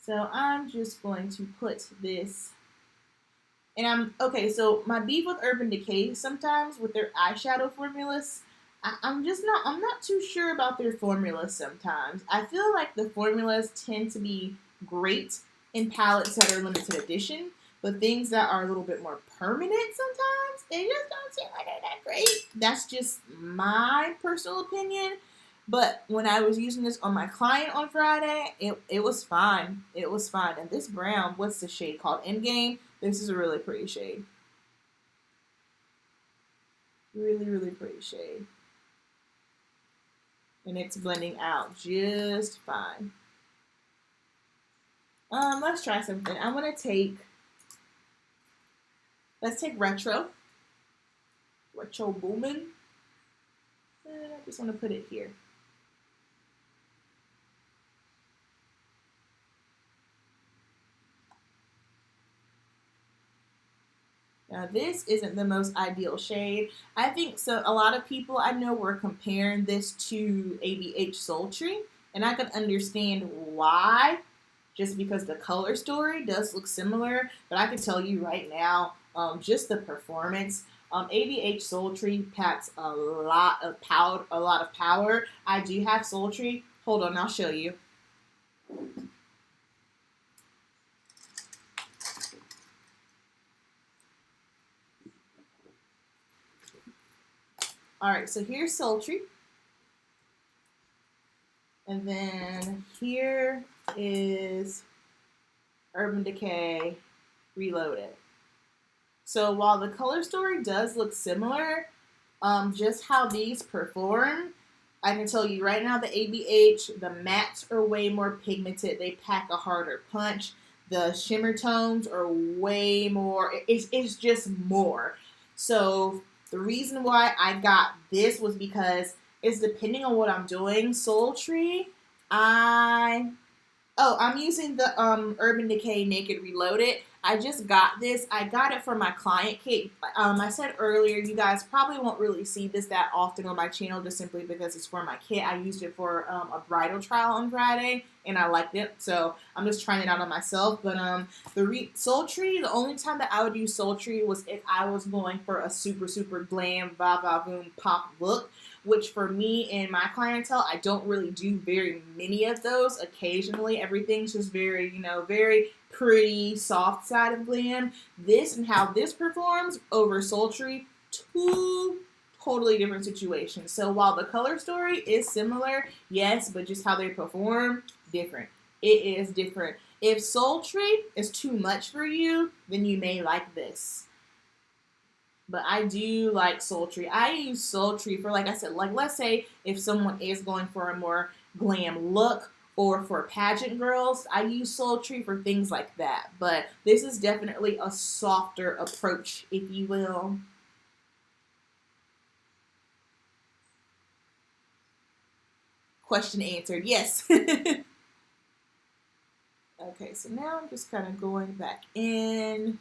So I'm just going to put this, and okay, so my beef with Urban Decay sometimes with their eyeshadow formulas, I'm not too sure about their formulas sometimes. I feel like the formulas tend to be great in palettes that are limited edition, but things that are a little bit more permanent sometimes, they just don't seem like they're that great. That's just my personal opinion. But when I was using this on my client on Friday, it was fine. It was fine. And this brown, what's the shade called? Endgame. This is a really pretty shade. Really, really pretty shade. And it's blending out just fine. Let's try something. I'm gonna take, let's take Retro Boomin'. And I just want to put it here. Now this isn't the most ideal shade. I think so. A lot of people I know were comparing this to ABH Sultry, and I can understand why, just because the color story does look similar. But I can tell you right now, just the performance. ABH Sultry packs a lot of power. I do have Sultry. Hold on, I'll show you. All right, so here's Sultry. And then here is Urban Decay Reloaded. So while the color story does look similar, just how these perform, I can tell you right now the ABH, the mattes are way more pigmented. They pack a harder punch. The shimmer tones are way more, it's just more. So the reason why I got this was because it's depending on what I'm doing. Sultry, I'm using the Urban Decay Naked Reloaded. I just got this. I got it for my client kit. I said earlier, you guys probably won't really see this that often on my channel just simply because it's for my kit. I used it for a bridal trial on Friday, and I liked it. So I'm just trying it out on myself. But Sultry, the only time that I would use Sultry was if I was going for a super, super glam, va-va-voom pop look. Which for me and my clientele, I don't really do very many of those. Occasionally, everything's just very, very pretty, soft side of glam. This and how this performs over Sultry, two totally different situations. So while the color story is similar, yes, but just how they perform, different. It is different. If Sultry is too much for you, then you may like this. But I do like Sultry. I use Sultry for, like I said, like let's say if someone is going for a more glam look or for pageant girls, I use Sultry for things like that. But this is definitely a softer approach, if you will. Question answered. Yes. Okay, so now I'm just kind of going back in.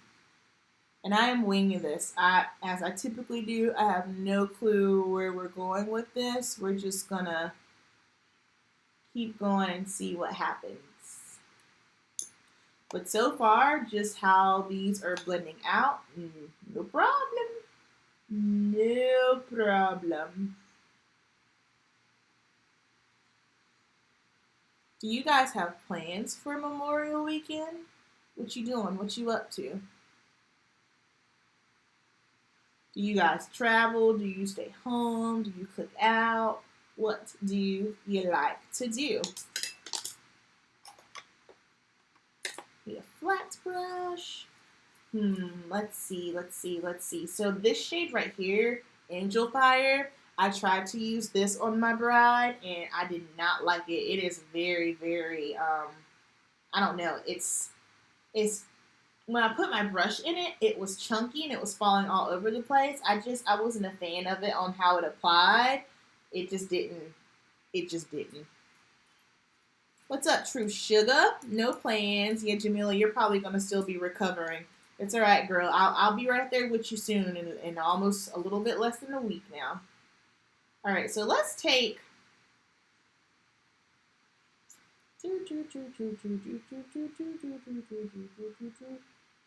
And I am winging this. As I typically do, I have no clue where we're going with this. We're just gonna keep going and see what happens. But so far, just how these are blending out, no problem. No problem. Do you guys have plans for Memorial Weekend? What you doing? What you up to? Do you guys travel? Do you stay home? Do you cook out? What do you like to do? Need a flat brush. Let's see. So this shade right here, Angel Fire, I tried to use this on my bride and I did not like it. It is very, very, I don't know. It's when I put my brush in it, it was chunky and it was falling all over the place. I wasn't a fan of it on how it applied. It just didn't. It just didn't. What's up, True Sugar? No plans. Yeah, Jamila, you're probably gonna still be recovering. It's all right, girl. I'll be right there with you soon in almost a little bit less than a week now. All right, so let's take. I kind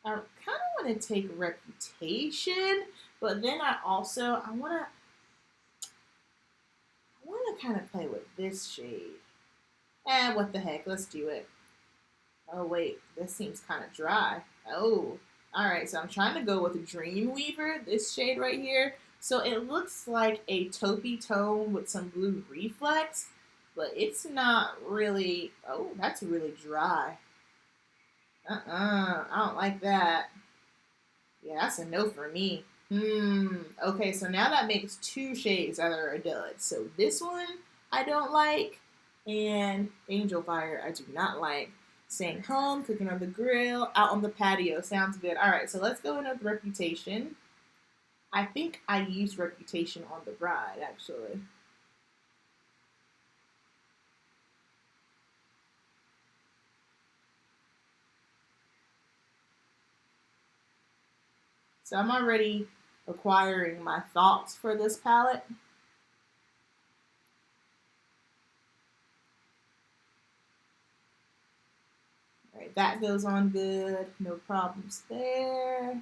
of want to take Reputation, but then I want to kind of play with this shade. What the heck? Let's do it. Oh wait, this seems kind of dry. Oh, all right. So I'm trying to go with Dreamweaver, this shade right here. So it looks like a taupey tone with some blue reflex, but it's not really. Oh, that's really dry. I don't like that. Yeah, that's a no for me. Okay, so now that makes two shades that are a dud. So this one I don't like, and Angel Fire I do not like. Staying home, cooking on the grill, out on the patio. Sounds good. All right, so let's go in with Reputation. I think I used Reputation on the bride, actually. So I'm already acquiring my thoughts for this palette. All right, that goes on good. No problems there.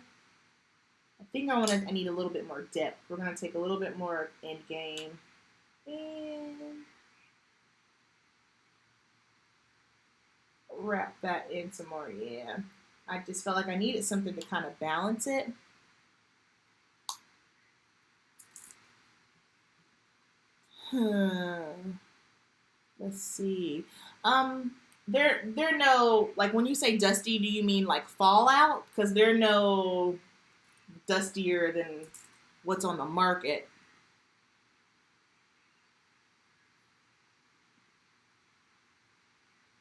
I think I need a little bit more depth. We're gonna take a little bit more end game. And wrap that in some more, yeah. I just felt like I needed something to kind of balance it. Let's see. They're no, like when you say dusty, do you mean like fallout? Because they're no dustier than what's on the market.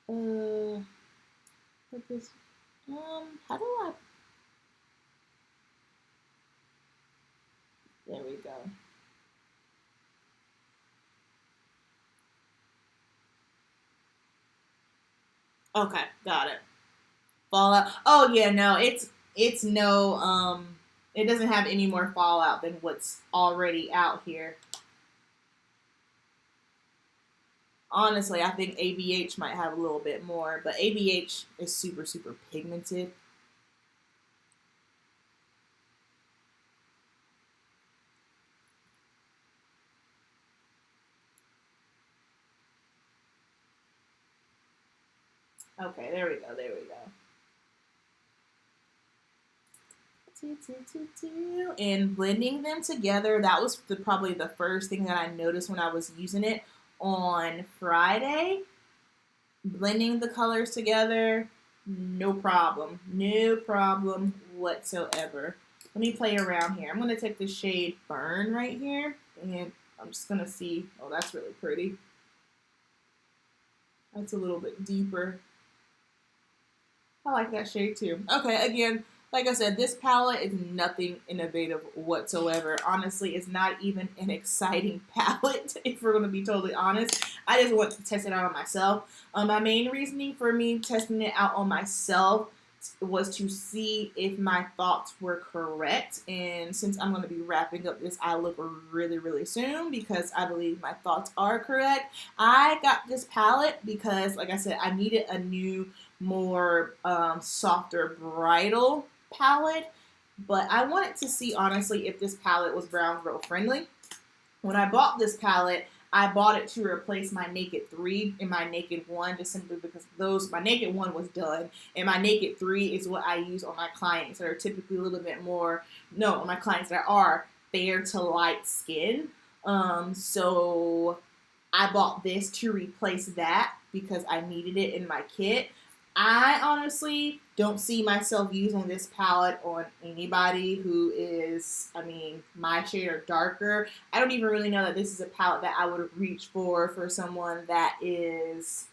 Put this. How do I? There we go. Okay, got it. Fallout. Oh yeah, no, it's no it doesn't have any more fallout than what's already out here. Honestly, I think ABH might have a little bit more, but ABH is super, super pigmented. Okay, there we go, there we go. And blending them together, that was probably the first thing that I noticed when I was using it on Friday. Blending the colors together, no problem. No problem whatsoever. Let me play around here. I'm going to take the shade Burn right here, and I'm just going to see. Oh, that's really pretty. That's a little bit deeper. I like that shade too. Okay, again, like I said, this palette is nothing innovative whatsoever. Honestly, it's not even an exciting palette, if we're going to be totally honest. I just want to test it out on myself. My main reasoning for me testing it out on myself was to see if my thoughts were correct. And since I'm going to be wrapping up this eye look really, really soon, because I believe my thoughts are correct, I got this palette because, like I said, I needed a new, more softer bridal palette. But I wanted to see, honestly, if this palette was brown girl friendly. When I bought this palette, I bought it to replace my Naked 3 and my Naked 1, just simply because my Naked 1 was done, and my Naked 3 is what I use on my clients that are typically a little bit more, on my clients that are fair to light skin. So I bought this to replace that because I needed it in my kit. I honestly don't see myself using this palette on anybody who is, I mean, my shade or darker. I don't even really know that this is a palette that I would reach for someone that is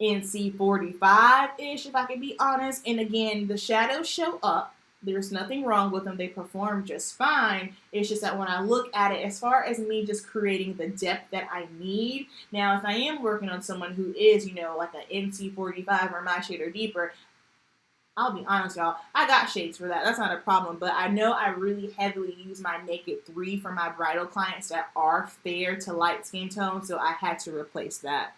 NC45-ish, if I can be honest. And again, the shadows show up. There's nothing wrong with them. They perform just fine. It's just that when I look at it, as far as me just creating the depth that I need, now if I am working on someone who is, like an NC45 or my shade or deeper, I'll be honest, y'all, I got shades for that. That's not a problem. But I know I really heavily use my Naked 3 for my bridal clients that are fair to light skin tone, so I had to replace that.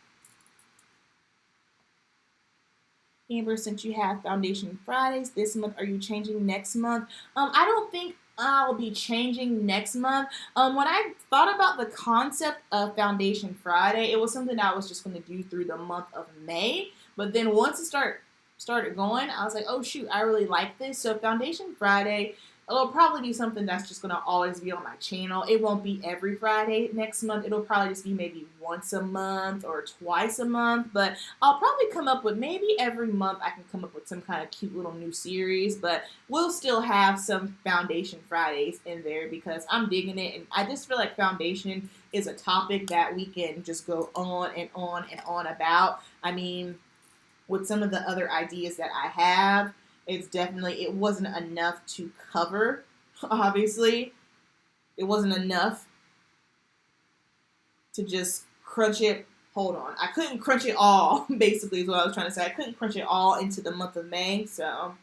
Amber, since you have Foundation Fridays this month, are you changing next month? I don't think I'll be changing next month. When I thought about the concept of Foundation Friday, it was something I was just going to do through the month of May. But then once it started going, I was like, oh shoot, I really like this. So Foundation Friday, it'll probably be something that's just going to always be on my channel. It won't be every Friday next month. It'll probably just be maybe once a month or twice a month. But I'll probably come up with maybe every month I can come up with some kind of cute little new series. But we'll still have some Foundation Fridays in there because I'm digging it. And I just feel like foundation is a topic that we can just go on and on and on about. I mean, with some of the other ideas that I have, it wasn't enough to cover, obviously. It wasn't enough to just crunch it. Hold on. I couldn't crunch it all, basically, is what I was trying to say. I couldn't crunch it all into the month of May, so.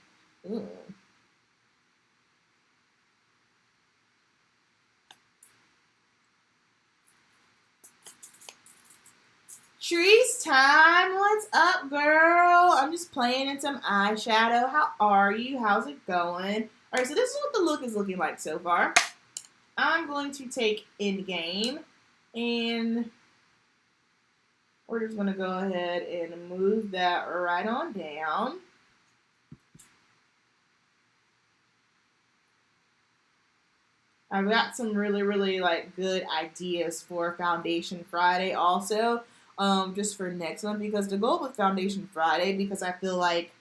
Trees time. What's up, girl? I'm just playing in some eyeshadow. How are you? How's it going? All right, so this is what the look is looking like so far. I'm going to take Endgame, and we're just going to go ahead and move that right on down. I've got some really, really good ideas for Foundation Friday also. Just for next month, because the goal with Foundation Friday, because I feel like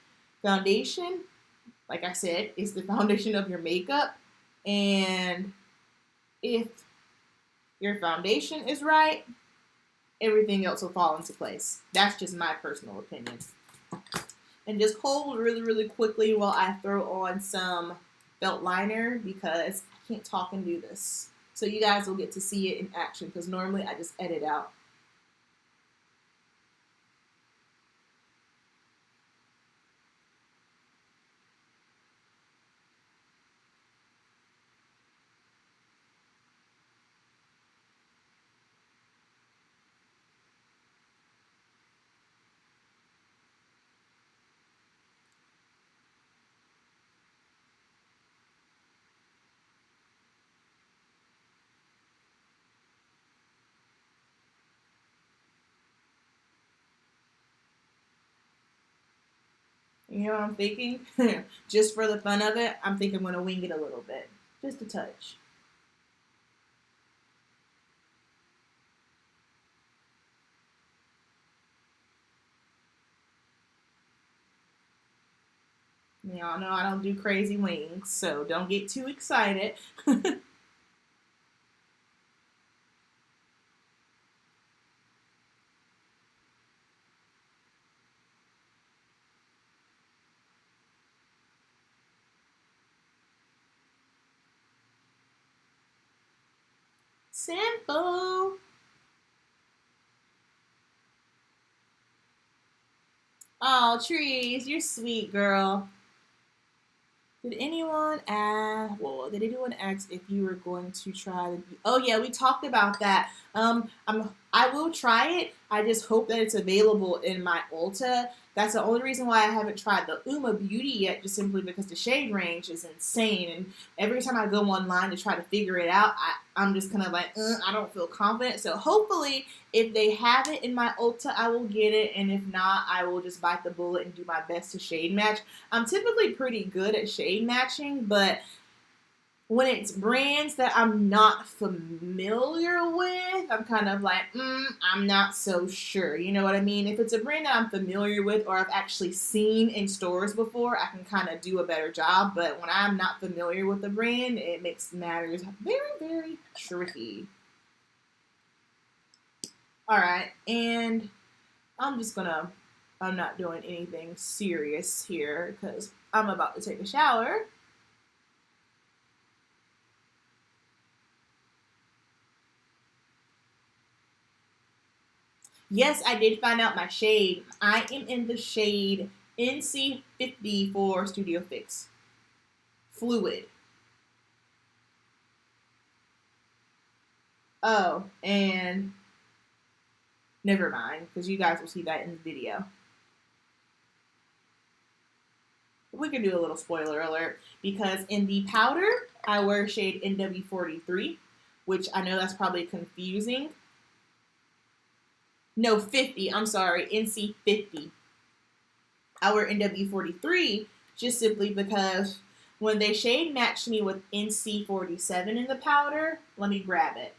foundation, like I said, is the foundation of your makeup, and if your foundation is right, everything else will fall into place. That's just my personal opinion. And just hold really, really quickly while I throw on some felt liner, because I can't talk and do this. So you guys will get to see it in action, because normally I just edit out. You know what I'm thinking? Just for the fun of it, I'm thinking I'm going to wing it a little bit. Just a touch. Y'all know I don't do crazy wings, so don't get too excited. Simple. Oh, Trees, you're sweet, girl. Did anyone ask if you were going to try the? Oh yeah, we talked about that. I will try it. I just hope that it's available in my Ulta. That's the only reason why I haven't tried the Uma Beauty yet, just simply because the shade range is insane. And every time I go online to try to figure it out, I'm just kind of like, I don't feel confident. So hopefully, if they have it in my Ulta, I will get it. And if not, I will just bite the bullet and do my best to shade match. I'm typically pretty good at shade matching, but when it's brands that I'm not familiar with, I'm kind of like, I'm not so sure. You know what I mean? If it's a brand that I'm familiar with or I've actually seen in stores before, I can kind of do a better job. But when I'm not familiar with the brand, it makes matters very, very tricky. All right, and I'm not doing anything serious here because I'm about to take a shower. Yes, I did find out my shade. I am in the shade NC50 for Studio Fix. Fluid. Oh, and never mind, because you guys will see that in the video. We can do a little spoiler alert, because in the powder, I wear shade NW43, which I know that's probably confusing. No, 50, I'm sorry, NC50. I wear NW43 just simply because when they shade matched me with NC47 in the powder, let me grab it.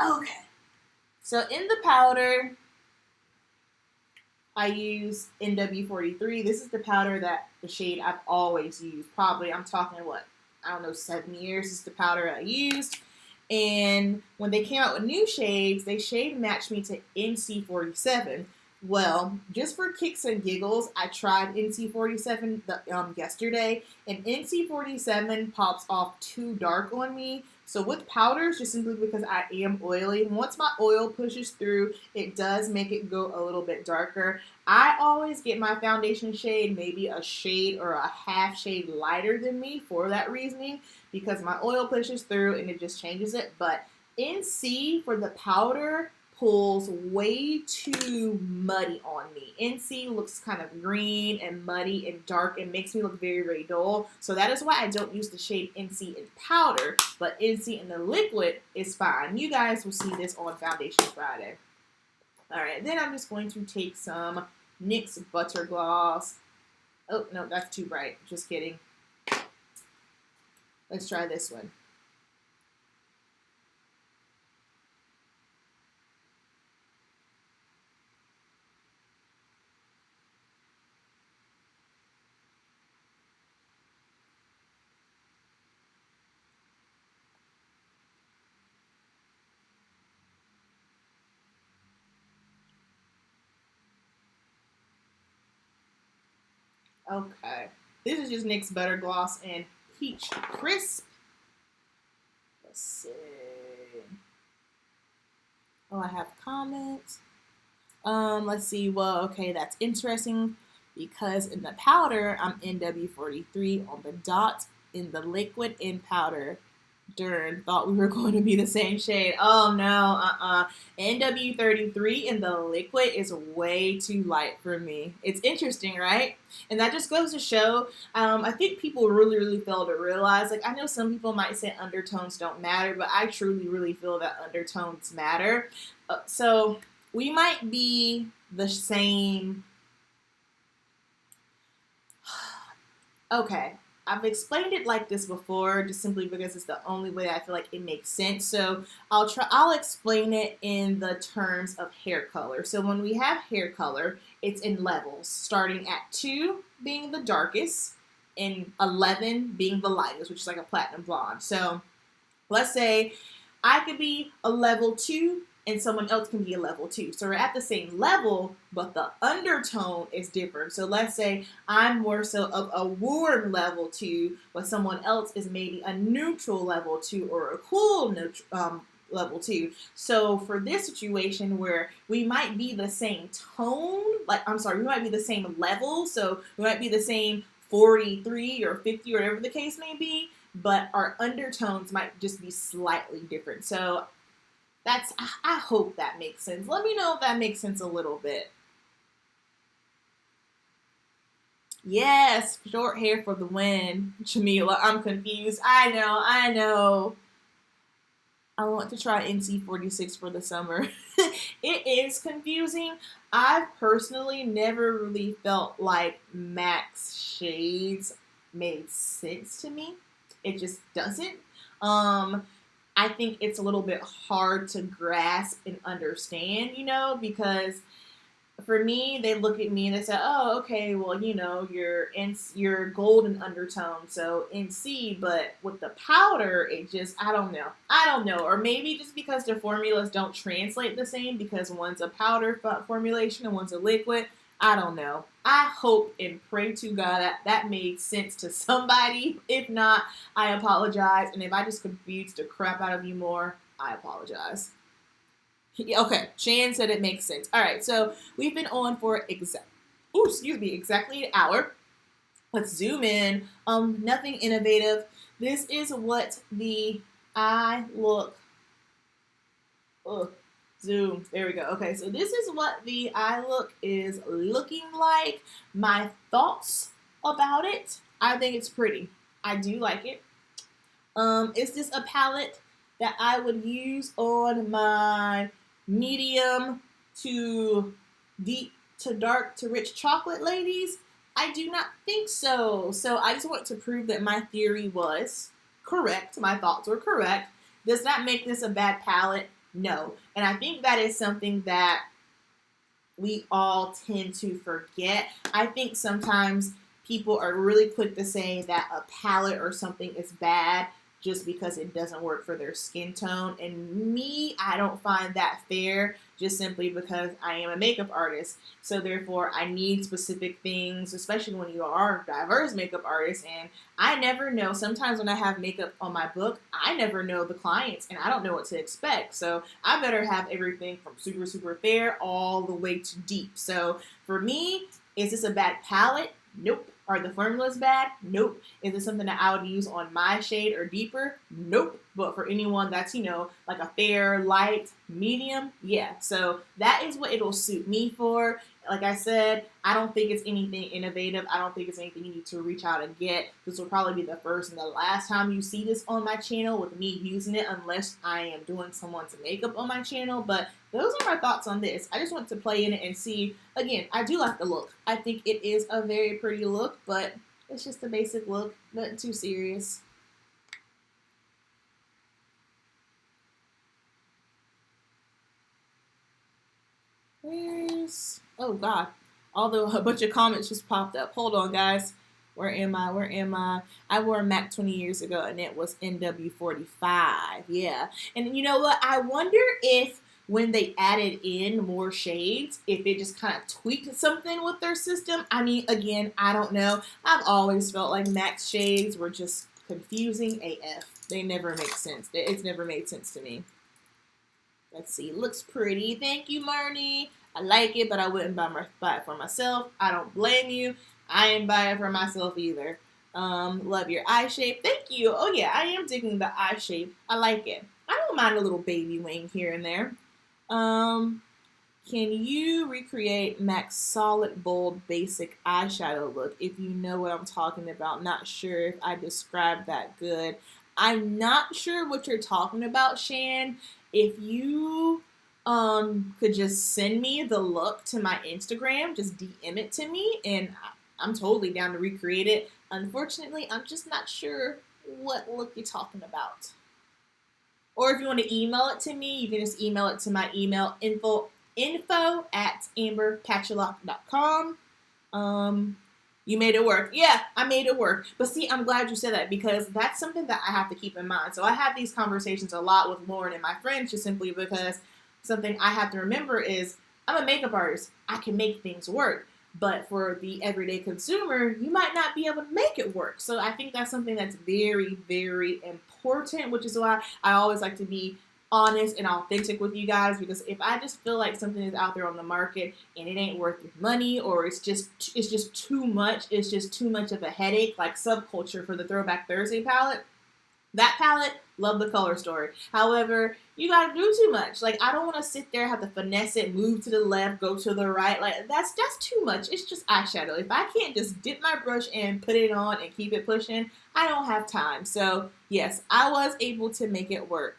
Okay. So in the powder, I use NW43. This is the powder that the shade I've always used. Probably, I'm talking what, I don't know, 7 years is the powder I used. And when they came out with new shades, they shade matched me to NC47. Well, just for kicks and giggles, I tried NC47 yesterday, and NC47 pops off too dark on me. So with powders, just simply because I am oily, once my oil pushes through, it does make it go a little bit darker. I always get my foundation shade maybe a shade or a half shade lighter than me for that reasoning, because my oil pushes through and it just changes it. But NC for the powder pulls way too muddy on me. NC looks kind of green and muddy and dark and makes me look very, very dull. So that is why I don't use the shade NC in powder, but NC in the liquid is fine. You guys will see this on Foundation Friday. All right, then I'm just going to take some NYX Butter Gloss. Oh, no, that's too bright. Just kidding. Let's try this one. Okay. This is just NYX Butter Gloss and Peach Crisp. Let's see. Oh, I have comments. Let's see. Well, okay, that's interesting because in the powder, I'm NW43 on the dot. In the liquid, in powder. Darn, thought we were going to be the same shade. Oh no, NW33 in the liquid is way too light for me. It's interesting, right? And that just goes to show, I think people really, really fail to realize, like, I know some people might say undertones don't matter, but I truly, really feel that undertones matter. So we might be the same. Okay, I've explained it like this before, just simply because it's the only way I feel like it makes sense. So I'll explain it in the terms of hair color. So when we have hair color, it's in levels, starting at 2 being the darkest and 11 being the lightest, which is like a platinum blonde. So let's say I could be a level 2 and someone else can be a level 2. So we're at the same level, but the undertone is different. So let's say I'm more so of a warm level 2, but someone else is maybe a neutral level 2 or a cool level 2. So for this situation where we might be the same tone, we might be the same level. So we might be the same 43 or 50 or whatever the case may be, but our undertones might just be slightly different. So I hope that makes sense. Let me know if that makes sense a little bit. Yes, short hair for the win, Jamila. I'm confused. I know. I want to try NC46 for the summer. It is confusing. I've personally never really felt like Mac's shades made sense to me. It just doesn't. I think it's a little bit hard to grasp and understand, because for me, they look at me and they say, "Oh, okay, well, you're golden undertone, so NC." But with the powder, it just I don't know, or maybe just because the formulas don't translate the same because one's a powder formulation and one's a liquid. I don't know. I hope and pray to God that that made sense to somebody. If not, I apologize, and if I just confused the crap out of you more, I apologize. Okay, Shan said it makes sense. All right, so we've been on for exactly an hour. Let's zoom in. Nothing innovative. This is what the eye look. Zoom. There we go. Okay, so this is what the eye look is looking like. My thoughts about it. I think it's pretty. I do like it. Is this a palette that I would use on my medium to deep to dark to rich chocolate ladies? I do not think so. So I just want to prove that my theory was correct. My thoughts were correct. Does that make this a bad palette? No. And I think that is something that we all tend to forget. I think sometimes people are really quick to say that a palette or something is bad just because it doesn't work for their skin tone. And me, I don't find that fair just simply because I am a makeup artist. So therefore, I need specific things, especially when you are a diverse makeup artist. And I never know. Sometimes when I have makeup on my book, I never know the clients and I don't know what to expect. So I better have everything from super, super fair all the way to deep. So for me, is this a bad palette? Nope. Are the formulas bad? Nope. Is it something that I would use on my shade or deeper? Nope. But for anyone that's, like a fair, light, medium, yeah. So that is what it'll suit me for. Like I said, I don't think it's anything innovative. I don't think it's anything you need to reach out and get. This will probably be the first and the last time you see this on my channel with me using it, unless I am doing someone's makeup on my channel. But those are my thoughts on this. I just want to play in it and see. Again, I do like the look. I think it is a very pretty look, but it's just a basic look. Nothing too serious. Oh God, although a bunch of comments just popped up. Hold on, guys. Where am I? I wore a MAC 20 years ago, and it was NW45. Yeah. And you know what? I wonder if when they added in more shades, if it just kind of tweaked something with their system. I mean, again, I don't know. I've always felt like MAC shades were just confusing AF. They never make sense. It's never made sense to me. Let's see. Looks pretty. Thank you, Marnie. I like it, but I wouldn't buy it for myself. I don't blame you. I ain't buy it for myself either. Love your eye shape. Thank you. Oh yeah, I am digging the eye shape. I like it. I don't mind a little baby wing here and there. Can you recreate MAC's solid, bold, basic eyeshadow look? If you know what I'm talking about. Not sure if I described that good. I'm not sure what you're talking about, Shan. If you could just send me the look to my Instagram, just DM it to me, and I'm totally down to recreate it. Unfortunately, I'm just not sure what look you're talking about. Or if you want to email it to me, you can just email it to my email, info@amberpatchalock.com. You made it work. Yeah, I made it work. But see, I'm glad you said that because that's something that I have to keep in mind. So I have these conversations a lot with Lauren and my friends just simply because something I have to remember is I'm a makeup artist. I can make things work. But for the everyday consumer, you might not be able to make it work. So I think that's something that's very, very important, which is why I always like to be honest and authentic with you guys, because if I just feel like something is out there on the market and it ain't worth your money, or it's just too much, it's just too much of a headache, like Subculture for the Throwback Thursday palette. That palette, love the color story. However, you gotta do too much. Like, I don't want to sit there, have to finesse it, move to the left, go to the right. Like, that's too much. It's just eyeshadow. If I can't just dip my brush and put it on and keep it pushing, I don't have time. So, yes, I was able to make it work.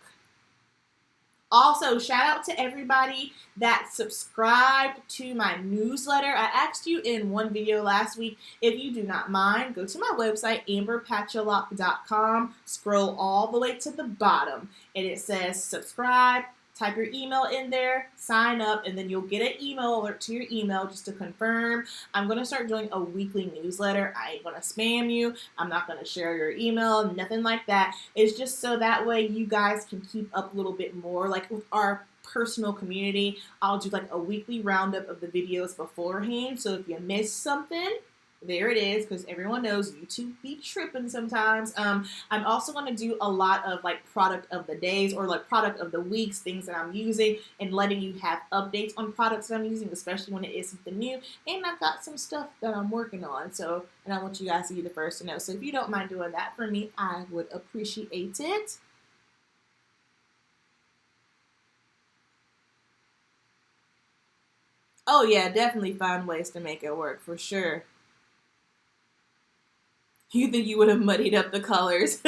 Also, shout out to everybody that subscribed to my newsletter. I asked you in one video last week, if you do not mind, go to my website, amberpatchalock.com, scroll all the way to the bottom, and it says subscribe. Type your email in there, sign up, and then you'll get an email alert to your email just to confirm. I'm going to start doing a weekly newsletter. I ain't going to spam you. I'm not going to share your email, nothing like that. It's just so that way you guys can keep up a little bit more. Like with our personal community, I'll do like a weekly roundup of the videos beforehand. So if you miss something, there it is, because everyone knows YouTube be tripping sometimes. I'm also going to do a lot of like product of the days or like product of the weeks, things that I'm using, and letting you have updates on products that I'm using, especially when it is something new. And I've got some stuff that I'm working on, so, and I want you guys to be the first to know. So if you don't mind doing that for me, I would appreciate it. Oh yeah, definitely find ways to make it work for sure. You think you would have muddied up the colors?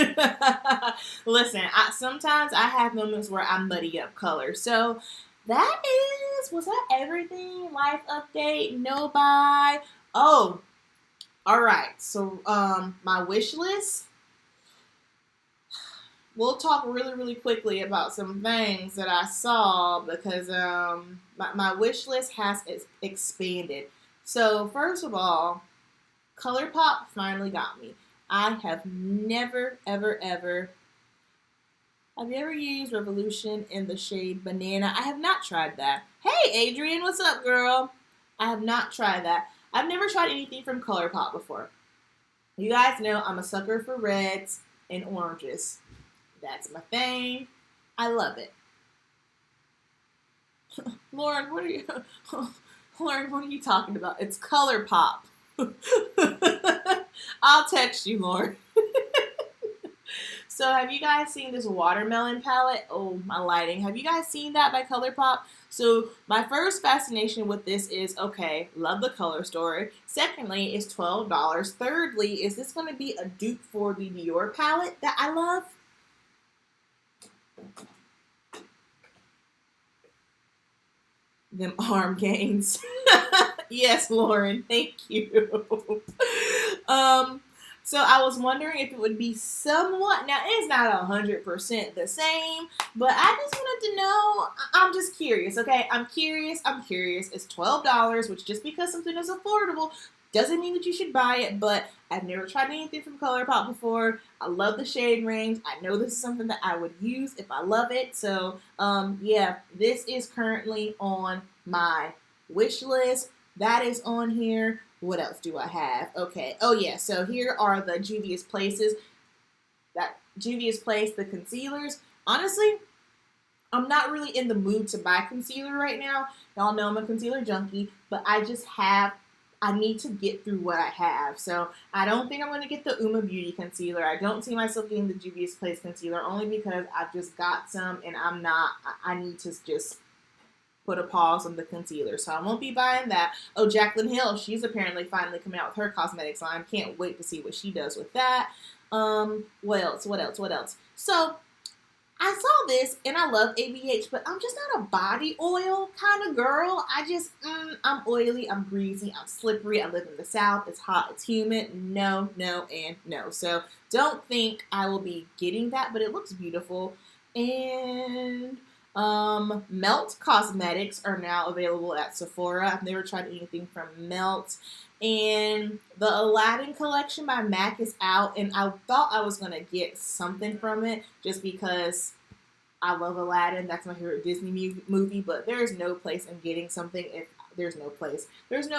Listen, sometimes I have moments where I muddy up colors. So was that everything? Life update? No buy? Oh, all right. So my wish list. We'll talk really, really quickly about some things that I saw because my wish list has expanded. So first of all, ColourPop finally got me. I have never, ever, ever. Have you ever used Revolution in the shade Banana? I have not tried that. Hey, Adrian, what's up, girl? I have not tried that. I've never tried anything from ColourPop before. You guys know I'm a sucker for reds and oranges. That's my thing. I love it. Lauren, what are you? Lauren, what are you talking about? It's ColourPop. I'll text you, Lauren. So have you guys seen this watermelon palette? Oh, my lighting. Have you guys seen that by ColourPop? So my first fascination with this is, okay, love the color story. Secondly, it's $12. Thirdly, is this going to be a dupe for the Dior palette that I love? Them arm gains. Yes, Lauren, thank you. So I was wondering if it would be somewhat, now it's not 100% the same, but I just wanted to know, I'm just curious, okay? I'm curious. It's $12, which just because something is affordable doesn't mean that you should buy it, but I've never tried anything from ColourPop before. I love the shade range. I know this is something that I would use if I love it. So, yeah, this is currently on my wish list. That is on here. What else do I have? Okay. Oh, yeah. So here are the Juvia's Places. That Juvia's Place, the concealers. Honestly, I'm not really in the mood to buy concealer right now. Y'all know I'm a concealer junkie, but I need to get through what I have. So I don't think I'm going to get the Uma Beauty concealer. I don't see myself getting the Juvia's Place concealer only because I've just got some and I need to just put a pause on the concealer. So I won't be buying that. Oh, Jaclyn Hill, she's apparently finally coming out with her cosmetics line. Can't wait to see what she does with that. What else? So I saw this and I love ABH, but I'm just not a body oil kind of girl. I'm oily, I'm greasy, I'm slippery. I live in the South. It's hot, it's humid. No, and no. So don't think I will be getting that, but it looks beautiful. And Melt Cosmetics are now available at Sephora. I've never tried anything from Melt. And the Aladdin collection by MAC is out, and I thought I was going to get something from it just because I love Aladdin. That's my favorite Disney movie, but there is no place in getting something if there's no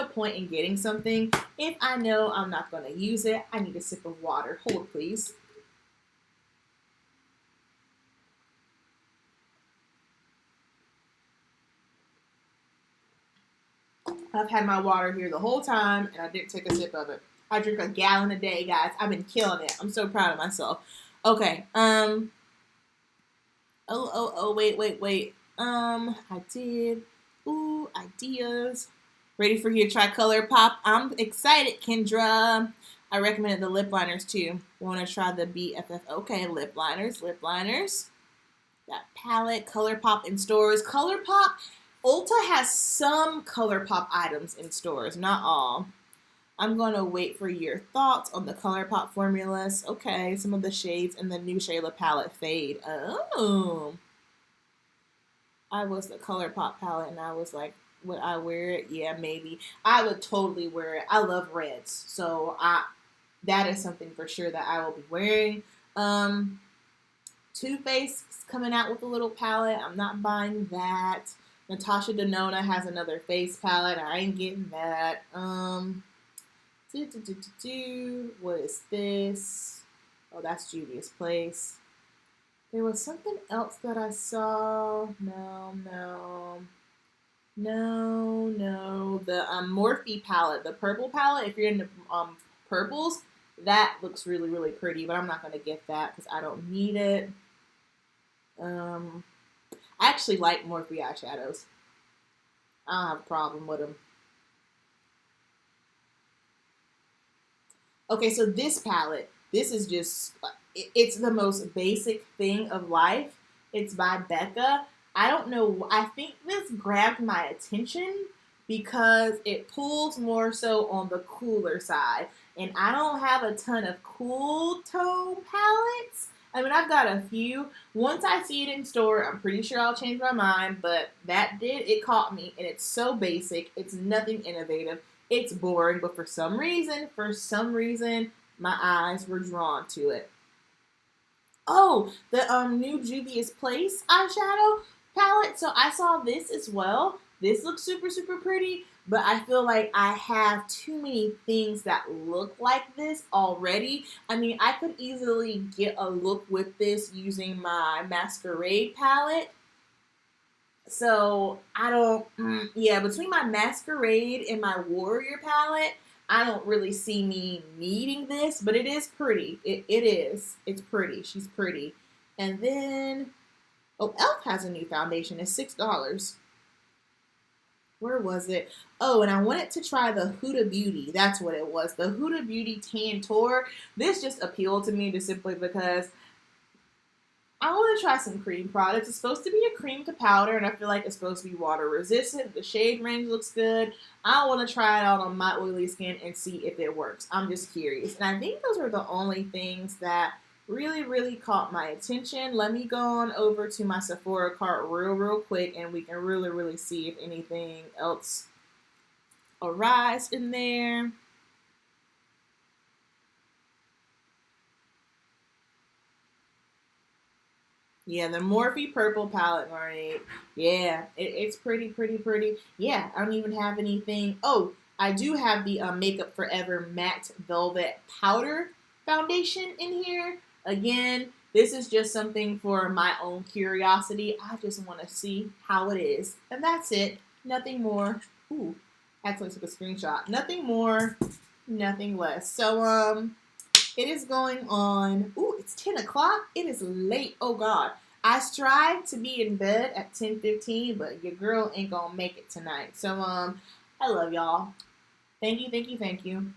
point in getting something if I know I'm not going to use it. I need a sip of water. Hold, please. I've had my water here the whole time, and I didn't take a sip of it. I drink a gallon a day, guys. I've been killing it. I'm so proud of myself. Okay. Wait. I did. Ooh, ideas. Ready for you to try ColourPop? I'm excited, Kendra. I recommended the lip liners, too. Want to try the BFF? Okay, lip liners. That palette, ColourPop in stores. ColourPop, Ulta has some ColourPop items in stores, not all. I'm going to wait for your thoughts on the ColourPop formulas. Okay, some of the shades in the new Shayla palette fade. Oh. I was the ColourPop palette and I was like, would I wear it? Yeah, maybe. I would totally wear it. I love reds. So that is something for sure that I will be wearing. Too Faced coming out with a little palette. I'm not buying that. Natasha Denona has another face palette. I ain't getting that. What is this? Oh, that's Juvia's Place. There was something else that I saw. No. The Morphe palette, the purple palette. If you're into purples, that looks really, really pretty. But I'm not gonna get that because I don't need it. I actually like Morphe eyeshadows. I don't have a problem with them. Okay, so this palette, this is just, it's the most basic thing of life. It's by Becca. I don't know, I think this grabbed my attention because it pulls more so on the cooler side. And I don't have a ton of cool tone palettes. I mean, I've got a few. Once I see it in store, I'm pretty sure I'll change my mind, but it caught me, and it's so basic. It's nothing innovative. It's boring, but for some reason, my eyes were drawn to it. Oh, the new Juvia's Place eyeshadow palette. So I saw this as well. This looks super, super pretty, but I feel like I have too many things that look like this already. I mean, I could easily get a look with this using my Masquerade palette. So I don't, yeah, between my Masquerade and my Warrior palette, I don't really see me needing this, but it is pretty. It is. It's pretty. She's pretty. And then, oh, Elf has a new foundation. It's $6. Where was it? Oh, and I wanted to try the Huda Beauty. That's what it was. The Huda Beauty Tan Tour. This just appealed to me just simply because I want to try some cream products. It's supposed to be a cream to powder, and I feel like it's supposed to be water resistant. The shade range looks good. I want to try it out on my oily skin and see if it works. I'm just curious. And I think those are the only things that really, really caught my attention. Let me go on over to my Sephora cart real quick, and we can really, really see if anything else arrives in there. Yeah, the Morphe Purple Palette Mermaid. Yeah, it's pretty. Yeah, I don't even have anything. Oh, I do have the Makeup Forever Matte Velvet Powder Foundation in here. Again, this is just something for my own curiosity. I just want to see how it is. And that's it. Nothing more. Ooh, actually took a screenshot. Nothing more, nothing less. So, it is going on. Ooh, it's 10 o'clock. It is late. Oh, God. I strive to be in bed at 10:15, but your girl ain't going to make it tonight. So, I love y'all. Thank you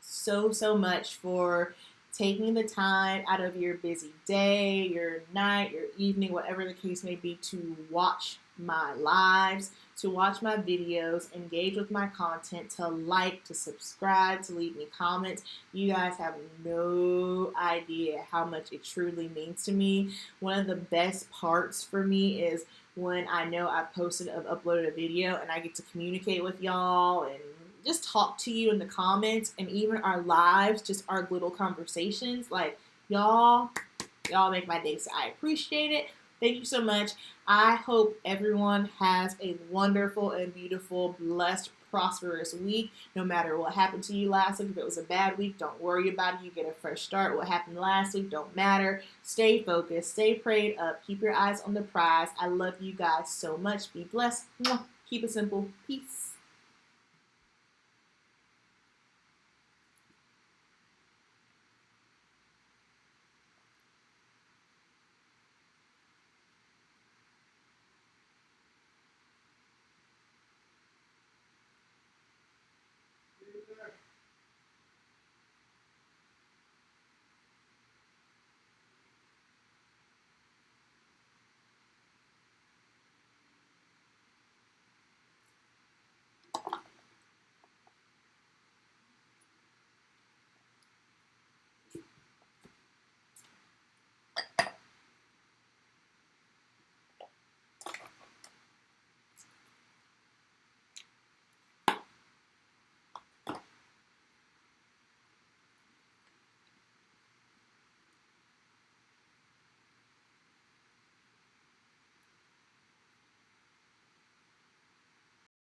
so much for taking the time out of your busy day, your night, your evening, whatever the case may be, to watch my lives, to watch my videos, engage with my content, to like, to subscribe, to leave me comments. You guys have no idea how much it truly means to me. One of the best parts for me is when I know I've uploaded a video and I get to communicate with y'all and just talk to you in the comments, and even our lives, just our little conversations. Like, y'all make my day, so I appreciate it. Thank you so much. I hope everyone has a wonderful and beautiful, blessed, prosperous week. No matter what happened to you last week, if it was a bad week, don't worry about it. You get a fresh start. What happened last week don't matter. Stay focused. Stay prayed up. Keep your eyes on the prize. I love you guys so much. Be blessed. Keep it simple. Peace.